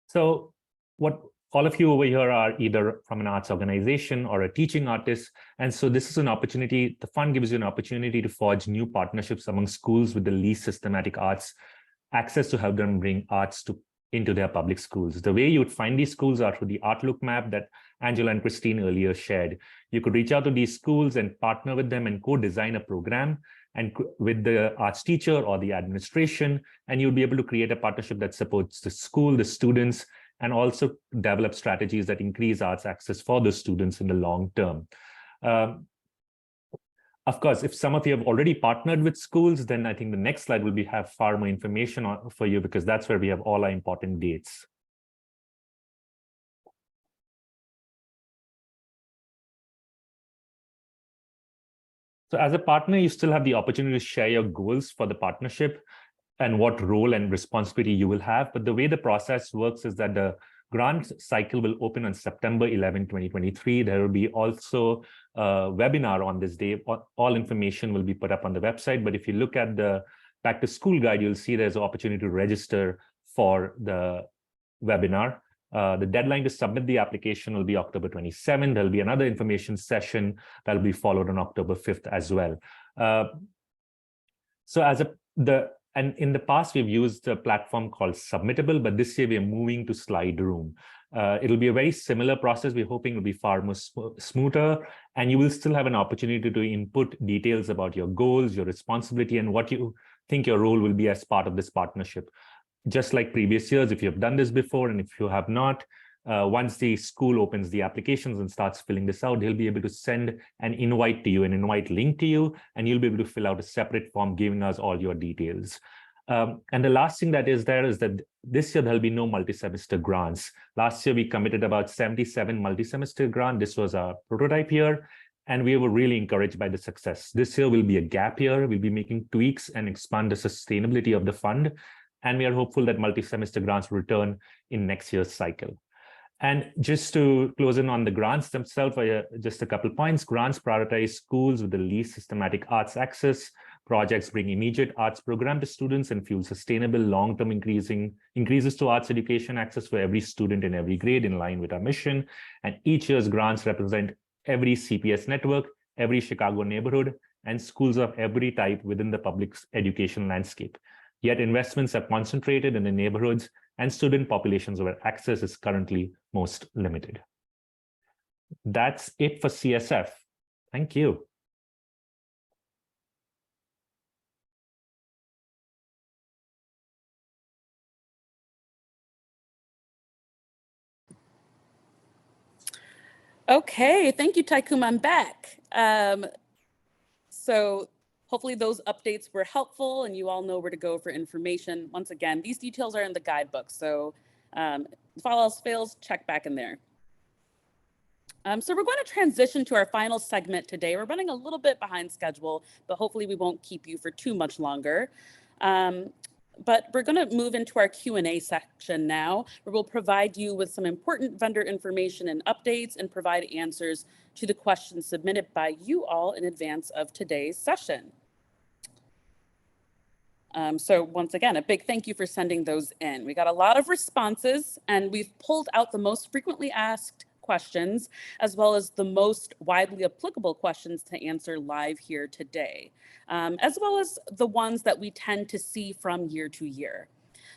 So what all of you over here are either from an arts organization or a teaching artist. And so this is an opportunity, the fund gives you an opportunity to forge new partnerships among schools with the least systematic arts access to help them bring arts into their public schools. The way you would find these schools are through the Outlook map that Angela and Christine earlier shared. You could reach out to these schools and partner with them and co-design a program and with the arts teacher or the administration, and you'll be able to create a partnership that supports the school, the students, and also develop strategies that increase arts access for the students in the long term. Of course, if some of you have already partnered with schools, then I think the next slide will have far more information for you, because that's where we have all our important dates. So as a partner, you still have the opportunity to share your goals for the partnership and what role and responsibility you will have. But the way the process works is that the grant cycle will open on September 11, 2023. There will be also a webinar on this day. All information will be put up on the website. But if you look at the Back to School guide, you'll see there's an opportunity to register for the webinar. The deadline to submit the application will be October 27. There'll be another information session that'll be followed on October 5th as well. And in the past, we've used a platform called Submittable, but this year we are moving to Slide Room. It'll be a very similar process. We're hoping it'll be far more smoother, and you will still have an opportunity to input details about your goals, your responsibility, and what you think your role will be as part of this partnership. Just like previous years, if you have done this before, and if you have not, once the school opens the applications and starts filling this out, they'll be able to send an invite to you, an invite link to you, and you'll be able to fill out a separate form giving us all your details. And the last thing that is there is that this year there'll be no multi-semester grants. Last year we committed about 77 multi-semester grants. This was our prototype year, and we were really encouraged by the success. This year will be a gap year. We'll be making tweaks and expand the sustainability of the fund, and we are hopeful that multi-semester grants will return in next year's cycle. And just to close in on the grants themselves, just a couple points. Grants prioritize schools with the least systematic arts access. Projects bring immediate arts program to students and fuel sustainable long-term increases to arts education access for every student in every grade in line with our mission. And each year's grants represent every CPS network, every Chicago neighborhood, and schools of every type within the public education landscape. Yet investments are concentrated in the neighborhoods and student populations where access is currently most limited. That's it for CSF. Thank you. Okay, thank you, Taikum. I'm back. So hopefully those updates were helpful and you all know where to go for information. Once again, these details are in the guidebook. So if all else fails, check back in there. So we're going to transition to our final segment today. We're running a little bit behind schedule, but hopefully we won't keep you for too much longer. But we're going to move into our Q&A section now, where we'll provide you with some important vendor information and updates and provide answers to the questions submitted by you all in advance of today's session. So once again, a big thank you for sending those in. We got a lot of responses, and we've pulled out the most frequently asked questions, as well as the most widely applicable questions to answer live here today, as well as the ones that we tend to see from year to year.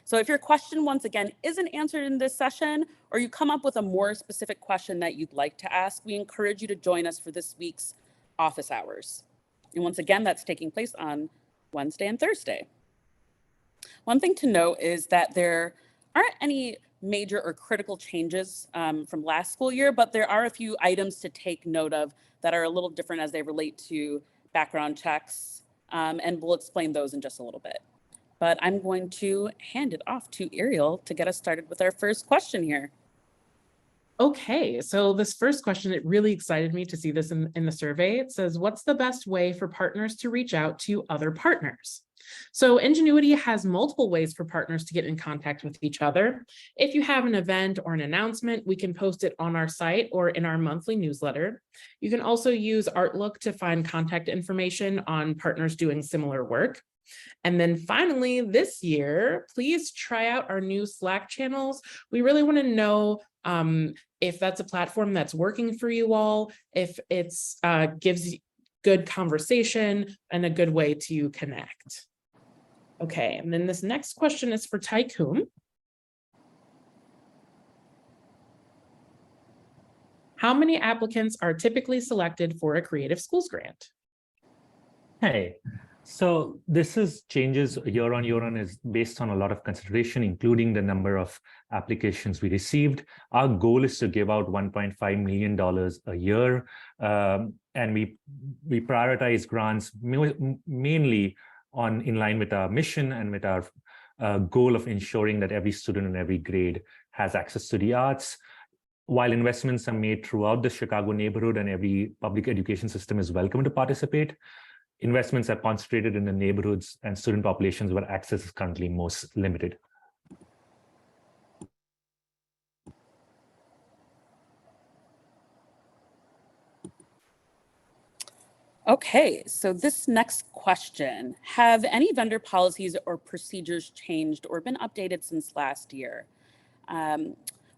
So if your question, once again, isn't answered in this session, or you come up with a more specific question that you'd like to ask, we encourage you to join us for this week's office hours. And once again, that's taking place on Wednesday and Thursday. One thing to note is that there aren't any major or critical changes from last school year, but there are a few items to take note of that are a little different as they relate to background checks, and we'll explain those in just a little bit. But I'm going to hand it off to Ariel to get us started with our first question here. Okay, so this first question, it really excited me to see this in the survey. It says, what's the best way for partners to reach out to other partners? So Ingenuity has multiple ways for partners to get in contact with each other. If you have an event or an announcement, we can post it on our site or in our monthly newsletter. You can also use Outlook to find contact information on partners doing similar work. And then finally, this year, please try out our new Slack channels. We really want to know if that's a platform that's working for you all, if it's gives good conversation and a good way to connect. Okay, and then this next question is for Tycoon. How many applicants are typically selected for a Creative Schools grant? Hey, so this is changes year on is based on a lot of consideration, including the number of applications we received. Our goal is to give out $1.5 million a year, and we prioritize grants mainly in line with our mission and with our goal of ensuring that every student in every grade has access to the arts. While investments are made throughout the Chicago neighborhood and every public education system is welcome to participate, investments are concentrated in the neighborhoods and student populations where access is currently most limited. Okay, so this next question, have any vendor policies or procedures changed or been updated since last year?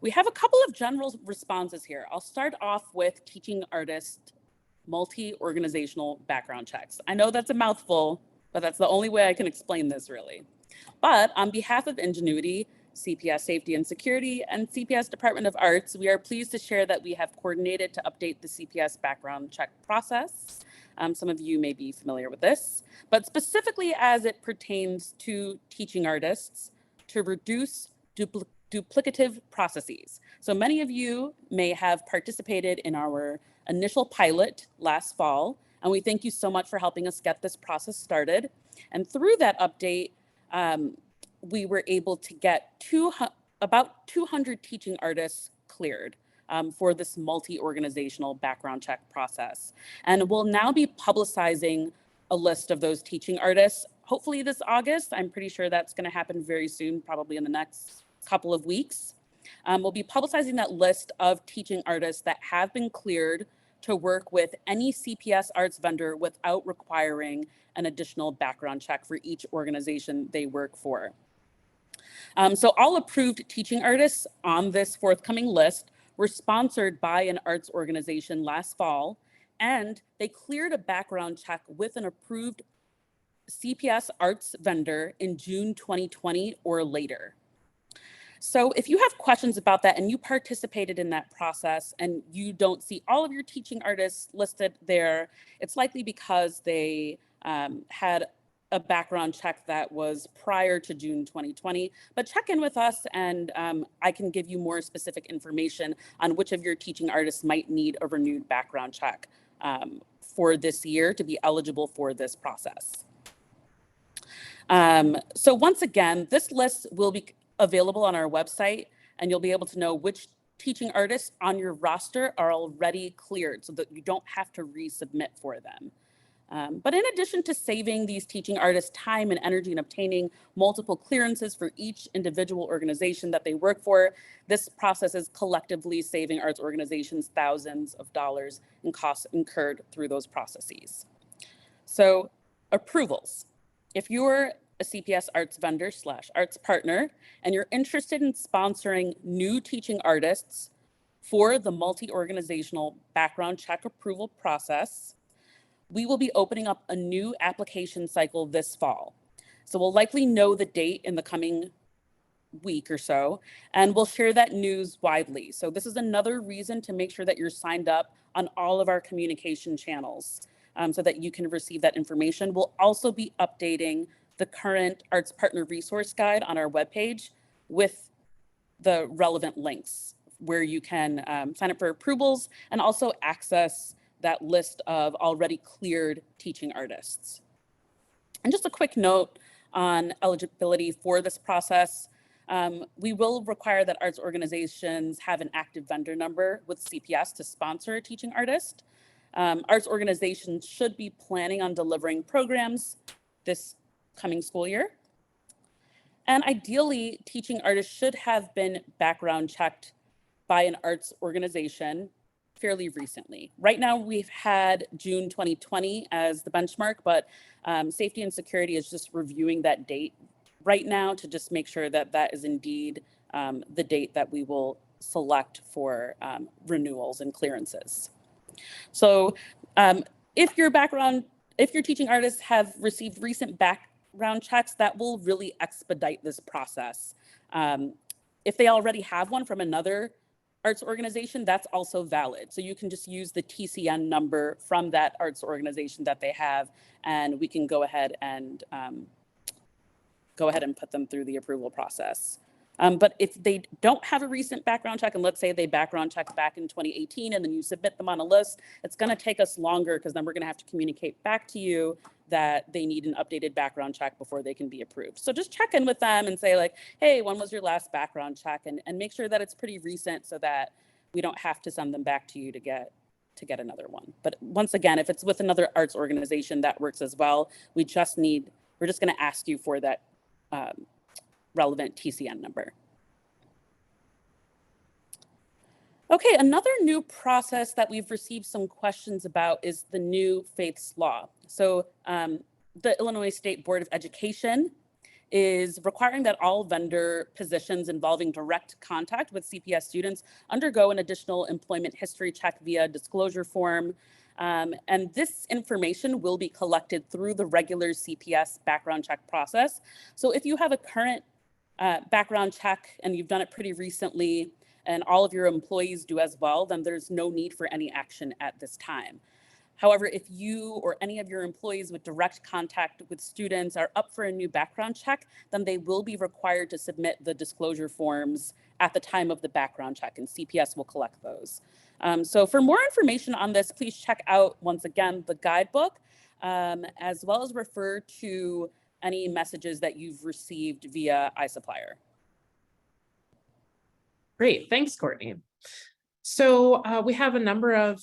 We have a couple of general responses here. I'll start off with teaching artist multi-organizational background checks. I know that's a mouthful, but that's the only way I can explain this really. But on behalf of Ingenuity, CPS Safety and Security, and CPS Department of Arts, we are pleased to share that we have coordinated to update the CPS background check process. Some of you may be familiar with this, but specifically as it pertains to teaching artists to reduce duplicative processes. So many of you may have participated in our initial pilot last fall, and we thank you so much for helping us get this process started. And through that update, we were able to get about 200 teaching artists cleared for this multi-organizational background check process. And we'll now be publicizing a list of those teaching artists, hopefully this August. I'm pretty sure that's going to happen very soon, probably in the next couple of weeks. We'll be publicizing that list of teaching artists that have been cleared to work with any CPS arts vendor without requiring an additional background check for each organization they work for. So all approved teaching artists on this forthcoming list were sponsored by an arts organization last fall, and they cleared a background check with an approved CPS arts vendor in June 2020 or later. So if you have questions about that and you participated in that process and you don't see all of your teaching artists listed there, it's likely because they had a background check that was prior to June 2020, but check in with us and I can give you more specific information on which of your teaching artists might need a renewed background check for this year to be eligible for this process. So once again, this list will be available on our website, and you'll be able to know which teaching artists on your roster are already cleared so that you don't have to resubmit for them. But in addition to saving these teaching artists time and energy in obtaining multiple clearances for each individual organization that they work for, this process is collectively saving arts organizations thousands of dollars in costs incurred through those processes. So approvals. If you're a CPS arts vendor / arts partner, and you're interested in sponsoring new teaching artists for the multi-organizational background check approval process, we will be opening up a new application cycle this fall. So we'll likely know the date in the coming week or so, and we'll share that news widely. So this is another reason to make sure that you're signed up on all of our communication channels so that you can receive that information. We'll also be updating the current Arts Partner Resource Guide on our webpage with the relevant links where you can sign up for approvals and also access that list of already cleared teaching artists. And just a quick note on eligibility for this process. We will require that arts organizations have an active vendor number with CPS to sponsor a teaching artist. Arts organizations should be planning on delivering programs this coming school year. And ideally, teaching artists should have been background checked by an arts organization fairly recently. Right now, we've had June 2020 as the benchmark, but Safety and Security is just reviewing that date right now to just make sure that that is indeed the date that we will select for renewals and clearances. So if your teaching artists have received recent background checks, that will really expedite this process. If they already have one from another arts organization, that's also valid. So you can just use the TCN number from that arts organization that they have, and we can go ahead and put them through the approval process. But if they don't have a recent background check, and let's say they background check back in 2018 and then you submit them on a list, it's going to take us longer because then we're going to have to communicate back to you that they need an updated background check before they can be approved. So just check in with them and say like, hey, when was your last background check? And make sure that it's pretty recent so that we don't have to send them back to you to get another one. But once again, if it's with another arts organization, that works as well. We're just going to ask you for that relevant TCN number. Okay, another new process that we've received some questions about is the new faiths law. So the Illinois State Board of Education is requiring that all vendor positions involving direct contact with CPS students undergo an additional employment history check via disclosure form. And this information will be collected through the regular CPS background check process. So if you have a current background check and you've done it pretty recently and all of your employees do as well, then there's no need for any action at this time. However, if you or any of your employees with direct contact with students are up for a new background check, then they will be required to submit the disclosure forms at the time of the background check, and CPS will collect those. So for more information on this, please check out, once again, the guidebook, as well as refer to any messages that you've received via iSupplier. Great, thanks, Courtney. So we have a number of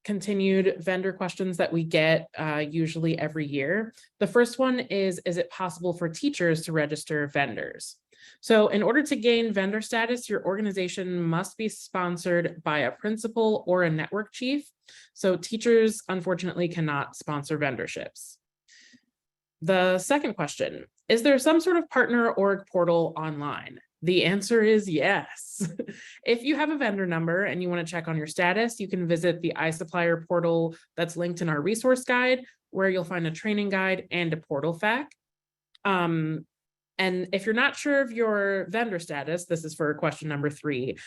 continued vendor questions that we get usually every year. The first one is it possible for teachers to register vendors? So in order to gain vendor status, your organization must be sponsored by a principal or a network chief. So teachers, unfortunately, cannot sponsor vendorships. The second question, is there some sort of partner org portal online? The answer is yes. If you have a vendor number and you want to check on your status, you can visit the iSupplier portal that's linked in our resource guide, where you'll find a training guide and a portal FAQ. And if you're not sure of your vendor status, this is for question number 3,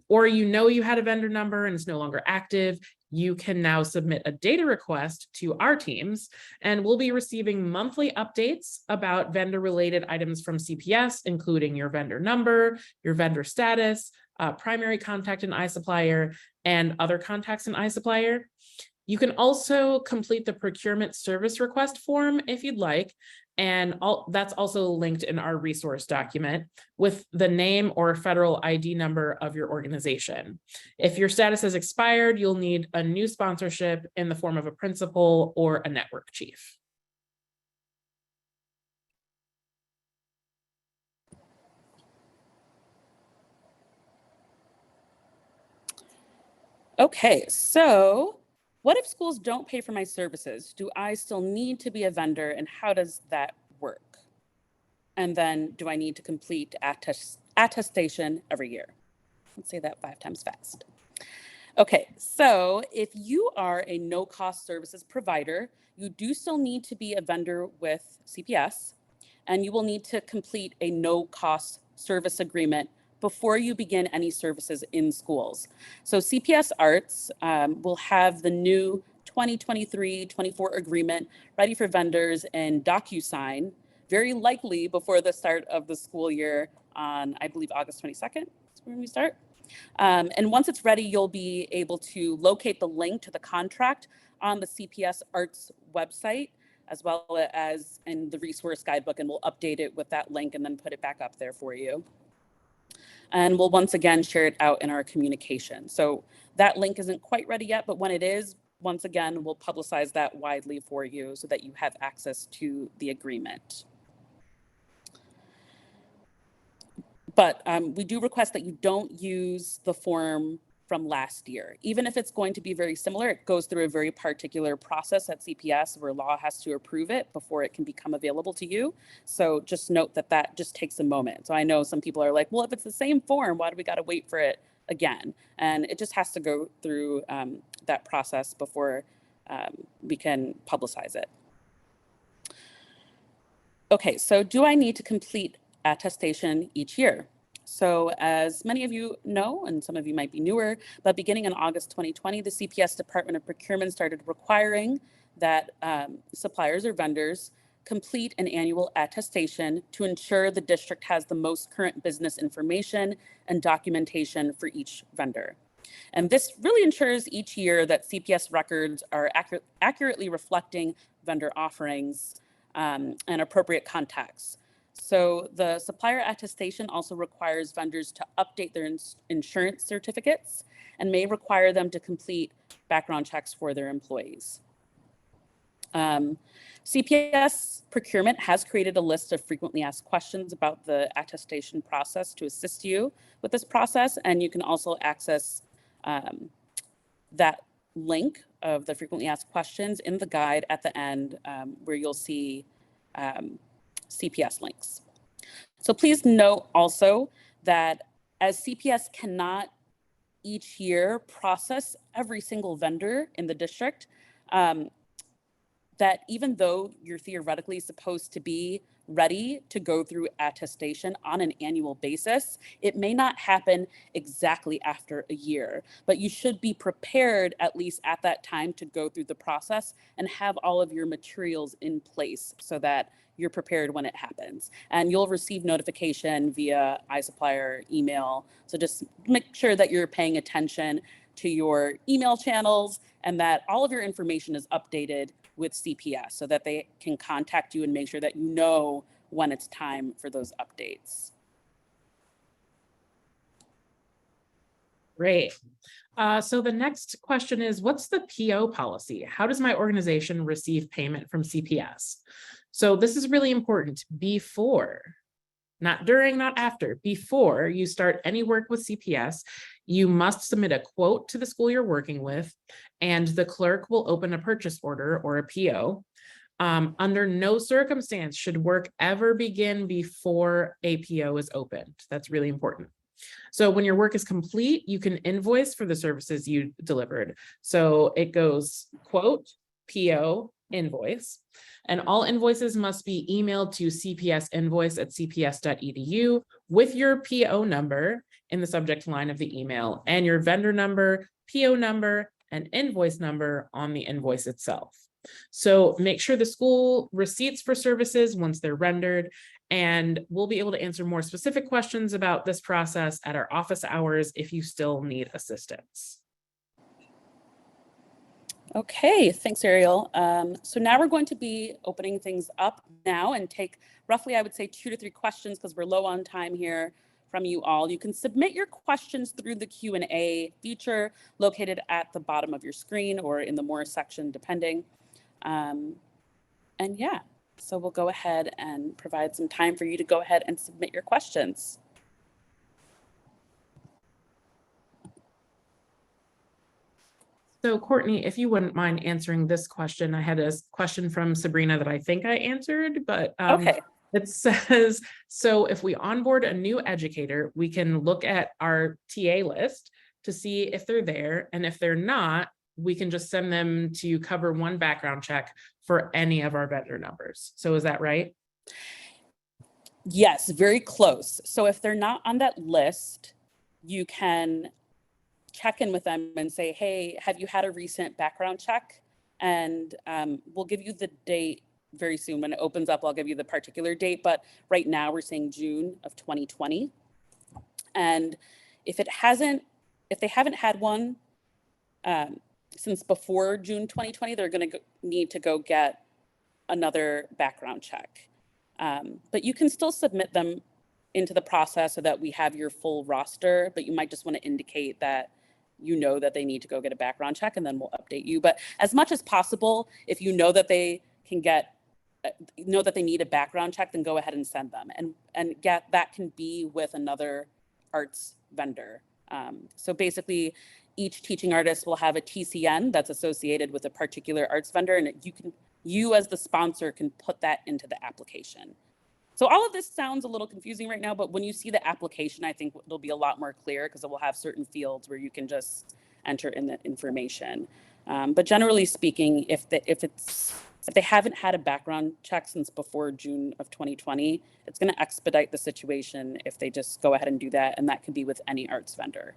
or you had a vendor number and it's no longer active, you can now submit a data request to our teams, and we'll be receiving monthly updates about vendor-related items from CPS, including your vendor number, your vendor status, primary contact in iSupplier, and other contacts in iSupplier. You can also complete the procurement service request form if you'd like, and that's also linked in our resource document with the name or federal ID number of your organization. If your status has expired, you'll need a new sponsorship in the form of a principal or a network chief. Okay, so what if schools don't pay for my services? Do I still need to be a vendor, and how does that work? And then do I need to complete attestation every year? Let's say that 5 times fast. Okay, so if you are a no-cost services provider, you do still need to be a vendor with CPS, and you will need to complete a no-cost service agreement before you begin any services in schools. So CPS Arts will have the new 2023-24 agreement ready for vendors in DocuSign, very likely before the start of the school year on, I believe, August 22nd is when we start. And once it's ready, you'll be able to locate the link to the contract on the CPS Arts website, as well as in the resource guidebook, and we'll update it with that link and then put it back up there for you. And we'll once again share it out in our communication. So that link isn't quite ready yet, but when it is, once again, we'll publicize that widely for you so that you have access to the agreement. But we do request that you don't use the form from last year. Even if it's going to be very similar, it goes through a very particular process at CPS where law has to approve it before it can become available to you. So just note that that just takes a moment. So I know some people are like, well, if it's the same form, why do we got to wait for it again? And it just has to go through that process before we can publicize it. Okay, so do I need to complete attestation each year? So as many of you know, and some of you might be newer, but beginning in August 2020, the CPS Department of Procurement started requiring that suppliers or vendors complete an annual attestation to ensure the district has the most current business information and documentation for each vendor. And this really ensures each year that CPS records are accurately reflecting vendor offerings and appropriate contacts. So the supplier attestation also requires vendors to update their insurance certificates and may require them to complete background checks for their employees. CPS procurement has created a list of frequently asked questions about the attestation process to assist you with this process, and you can also access that link of the frequently asked questions in the guide at the end where you'll see CPS links. So please note also that as CPS cannot each year process every single vendor in the district, that even though you're theoretically supposed to be ready to go through attestation on an annual basis, it may not happen exactly after a year, but you should be prepared at least at that time to go through the process and have all of your materials in place so that you're prepared when it happens. And you'll receive notification via iSupplier email. So just make sure that you're paying attention to your email channels and that all of your information is updated with CPS so that they can contact you and make sure that you know when it's time for those updates. Great. So the next question is, what's the PO policy? How does my organization receive payment from CPS? So this is really important before, not during, not after, before you start any work with CPS, you must submit a quote to the school you're working with, and the clerk will open a purchase order or a PO. Under no circumstance should work ever begin before a PO is opened. That's really important. So when your work is complete, you can invoice for the services you delivered. So it goes quote, PO, invoice, and all invoices must be emailed to cpsinvoice@cps.edu with your PO number in the subject line of the email and your vendor number, PO number, and invoice number on the invoice itself. So make sure the school receipts for services once they're rendered, and we'll be able to answer more specific questions about this process at our office hours if you still need assistance. Okay, thanks, Ariel. So now we're going to be opening things up now and take roughly, I would say, 2 to 3 questions because we're low on time here from you all. You can submit your questions through the Q&A feature located at the bottom of your screen or in the More section, depending. And yeah, so we'll go ahead and provide some time for you to go ahead and submit your questions. So Courtney, if you wouldn't mind answering this question, I had a question from Sabrina that I think I answered, but Okay. it says, so if we onboard a new educator, we can look at our TA list to see if they're there. And if they're not, we can just send them to cover one background check for any of our vendor numbers. So is that right? Yes, very close. So if they're not on that list, you can check in with them and say, hey, have you had a recent background check? And we'll give you the date very soon. When it opens up, I'll give you the particular date, but right now we're saying June of 2020. And if they haven't had one since before June 2020, they're going to need to go get another background check. But you can still submit them into the process so that we have your full roster, but you might just want to indicate that you know that they need to go get a background check, and then we'll update you. But as much as possible, if you know that they can know that they need a background check, then go ahead and send them. And that can be with another arts vendor. So basically, each teaching artist will have a TCN that's associated with a particular arts vendor, and you as the sponsor can put that into the application. So all of this sounds a little confusing right now, but when you see the application, I think it'll be a lot more clear because it will have certain fields where you can just enter in the information. But generally speaking, if it's If they haven't had a background check since before June of 2020, it's going to expedite the situation if they just go ahead and do that, and that could be with any arts vendor.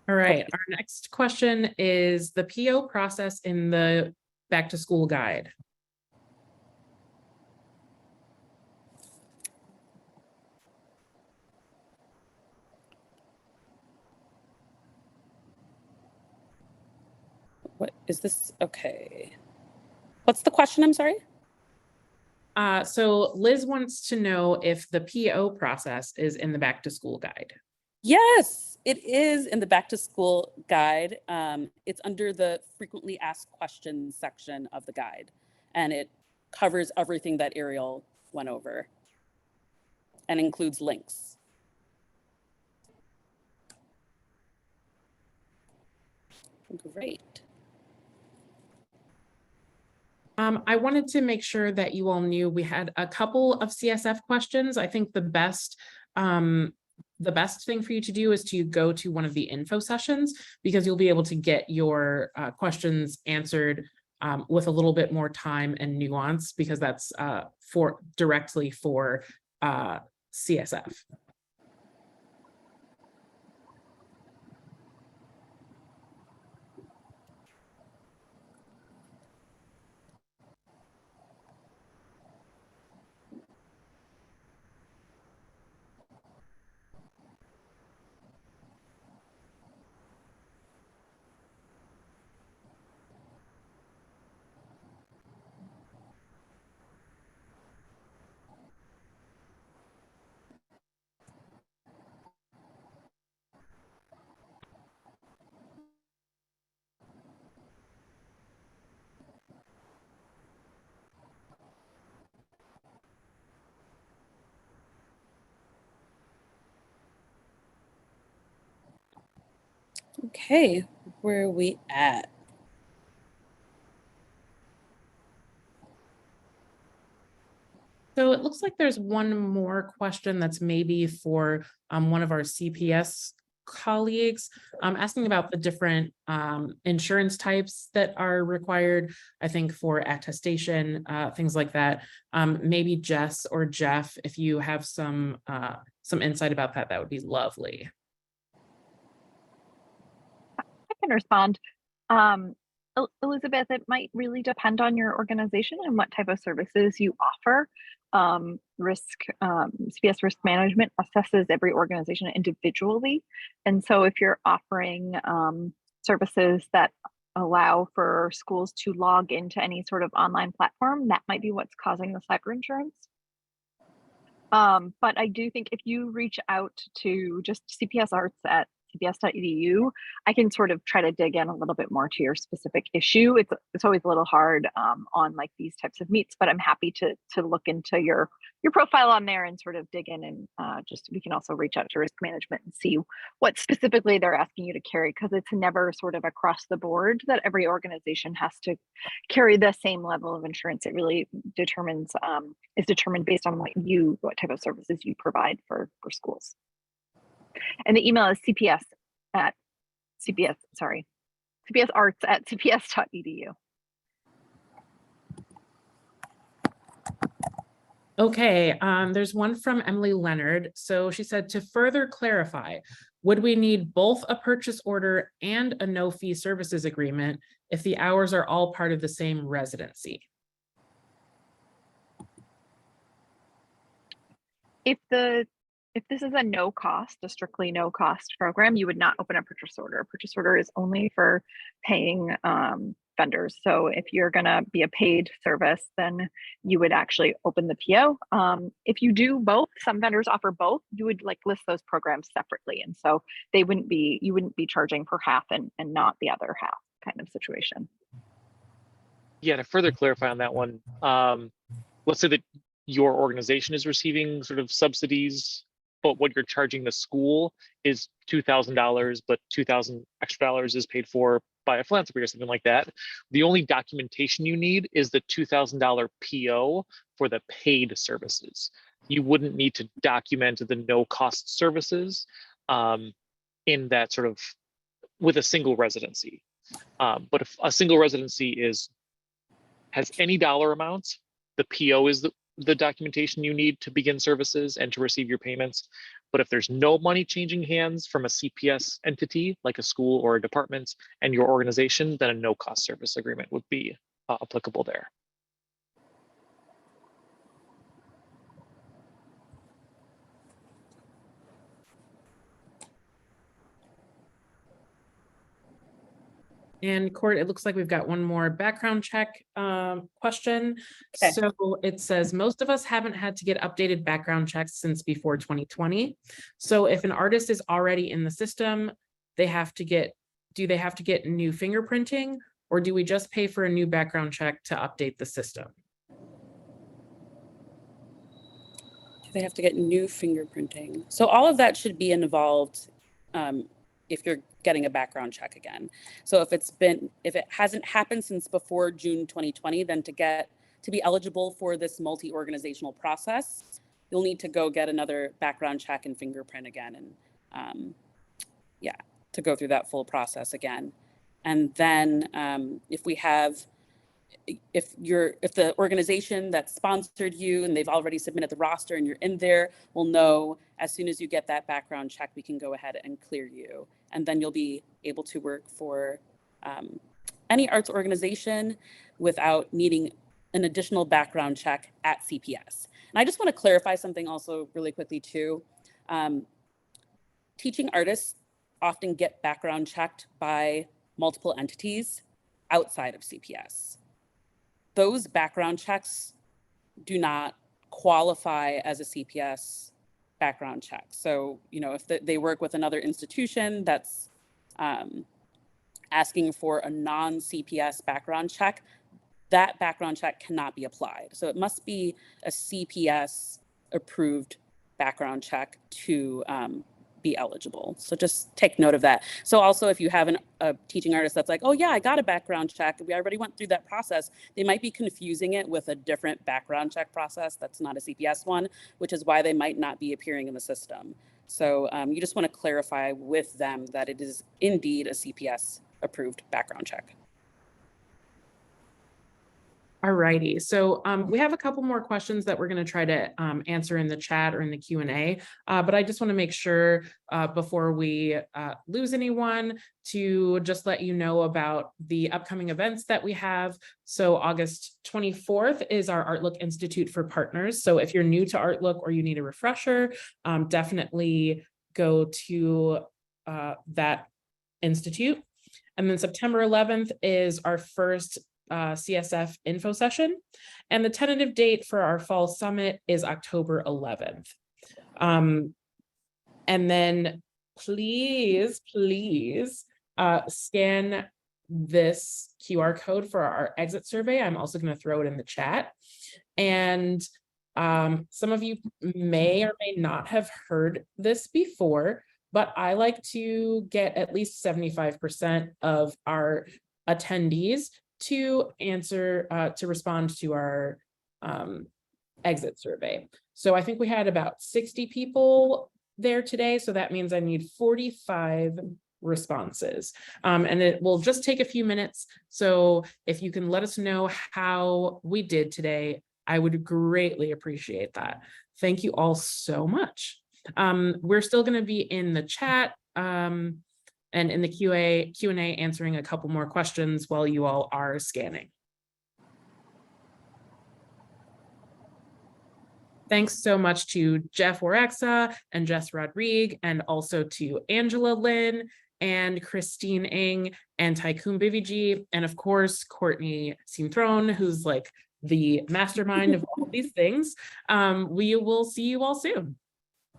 All right, our next question is the PO process in the back to school guide. What is this? Okay. What's the question? I'm sorry. So Liz wants to know if the PO process is in the back to school guide. Yes, it is in the back to school guide. It's under the frequently asked questions section of the guide, and it covers everything that Ariel went over and includes links. Great. I wanted to make sure that you all knew we had a couple of CSF questions. I think the best thing for you to do is to go to one of the info sessions, because you'll be able to get your questions answered with a little bit more time and nuance, because that's directly for CSF. Okay, where are we at? So it looks like there's one more question that's maybe for one of our CPS colleagues, asking about the different insurance types that are required, I think, for attestation, things like that. Maybe Jess or Jeff, if you have some insight about that, that would be lovely. I can respond. Elizabeth, it might really depend on your organization and what type of services you offer. CPS risk management assesses every organization individually. And so if you're offering services that allow for schools to log into any sort of online platform, that might be what's causing the cyber insurance. But I do think if you reach out to just CPS Arts at cps.edu, I can sort of try to dig in a little bit more to your specific issue. It's always a little hard on like these types of meets, but I'm happy to look into your profile on there and sort of dig in, and we can also reach out to risk management and see what specifically they're asking you to carry, because it's never sort of across the board that every organization has to carry the same level of insurance. It really is determined based on what type of services you provide for schools. And the email is cpsarts@cps.edu. Okay, there's one from Emily Leonard. So she said, to further clarify, would we need both a purchase order and a no fee services agreement if the hours are all part of the same residency? If this is a strictly no cost program, you would not open a purchase order. A purchase order is only for paying vendors. So if you're going to be a paid service, then you would actually open the PO. If you do both, some vendors offer both, you would list those programs separately. And so you wouldn't be charging for half and not the other half kind of situation. Yeah, to further clarify on that one, let's say that your organization is receiving sort of subsidies, but what you're charging the school is $2,000, but $2,000 extra is paid for by a philanthropy or something like that. The only documentation you need is the $2,000 PO for the paid services. You wouldn't need to document the no cost services in that sort of with a single residency. But if a single residency has any dollar amounts, the PO is the documentation you need to begin services and to receive your payments. But if there's no money changing hands from a CPS entity, like a school or a department, and your organization, then a no cost service agreement would be applicable there. And Court, it looks like we've got one more background check question. Okay. So it says, most of us haven't had to get updated background checks since before 2020. So if an artist is already in the system, do they have to get new fingerprinting, or do we just pay for a new background check to update the system? They have to get new fingerprinting. So all of that should be involved if you're getting a background check again. So if it hasn't happened since before June 2020, then to be eligible for this multi-organizational process, you'll need to go get another background check and fingerprint again, and to go through that full process again. And then if the organization that sponsored you and they've already submitted the roster and you're in there, we'll know as soon as you get that background check, we can go ahead and clear you. And then you'll be able to work for any arts organization without needing an additional background check at CPS. And I just want to clarify something also really quickly too. Teaching artists often get background checked by multiple entities outside of CPS. Those background checks do not qualify as a CPS background check. So, if they work with another institution that's asking for a non-CPS background check, that background check cannot be applied. So it must be a CPS approved background check to be eligible. So just take note of that. So also if you have a teaching artist that's like, oh yeah, I got a background check, we already went through that process, they might be confusing it with a different background check process that's not a CPS one, which is why they might not be appearing in the system. So you just want to clarify with them that it is indeed a CPS approved background check. All righty. So we have a couple more questions that we're going to try to answer in the chat or in the Q&A, but I just want to make sure before we lose anyone to just let you know about the upcoming events that we have. So August 24th is our Artlook Institute for Partners. So if you're new to Artlook or you need a refresher, definitely go to that institute. And then September 11th is our first CSF info session, and the tentative date for our fall summit is October 11th. And then please scan this QR code for our exit survey. I'm also going to throw it in the chat. And some of you may or may not have heard this before, but I like to get at least 75% of our attendees to respond to our exit survey. So I think we had about 60 people there today. So that means I need 45 responses. And it will just take a few minutes. So if you can let us know how we did today, I would greatly appreciate that. Thank you all so much. We're still going to be in the chat and in the Q&A answering a couple more questions while you all are scanning. Thanks so much to Jeff Waraxa and Jess Rodrigue, and also to Angela Lin and Christine Ng and Tycoon Biviji, and of course, Courtney Seamthrone, who's like the mastermind of all of these things. We will see you all soon.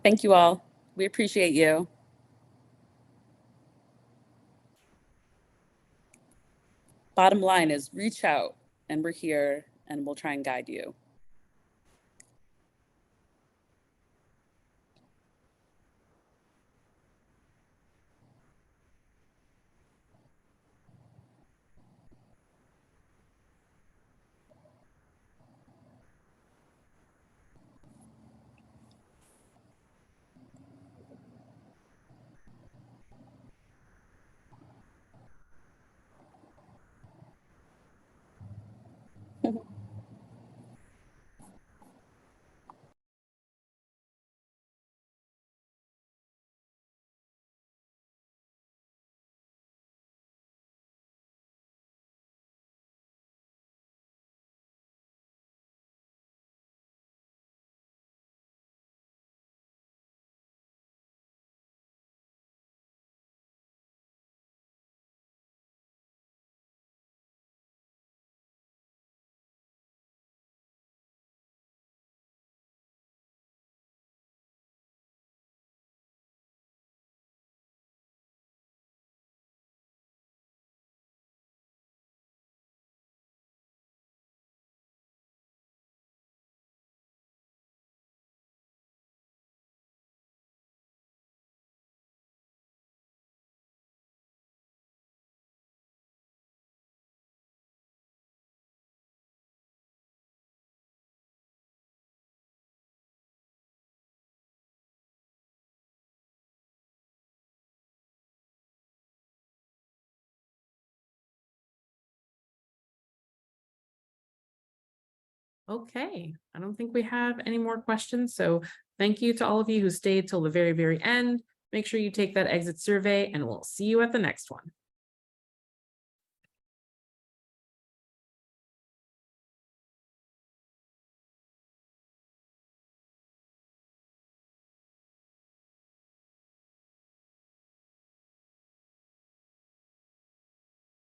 Thank you all. We appreciate you. Bottom line is reach out, and we're here and we'll try and guide you. Okay, I don't think we have any more questions. So thank you to all of you who stayed till the very, very end. Make sure you take that exit survey and we'll see you at the next one.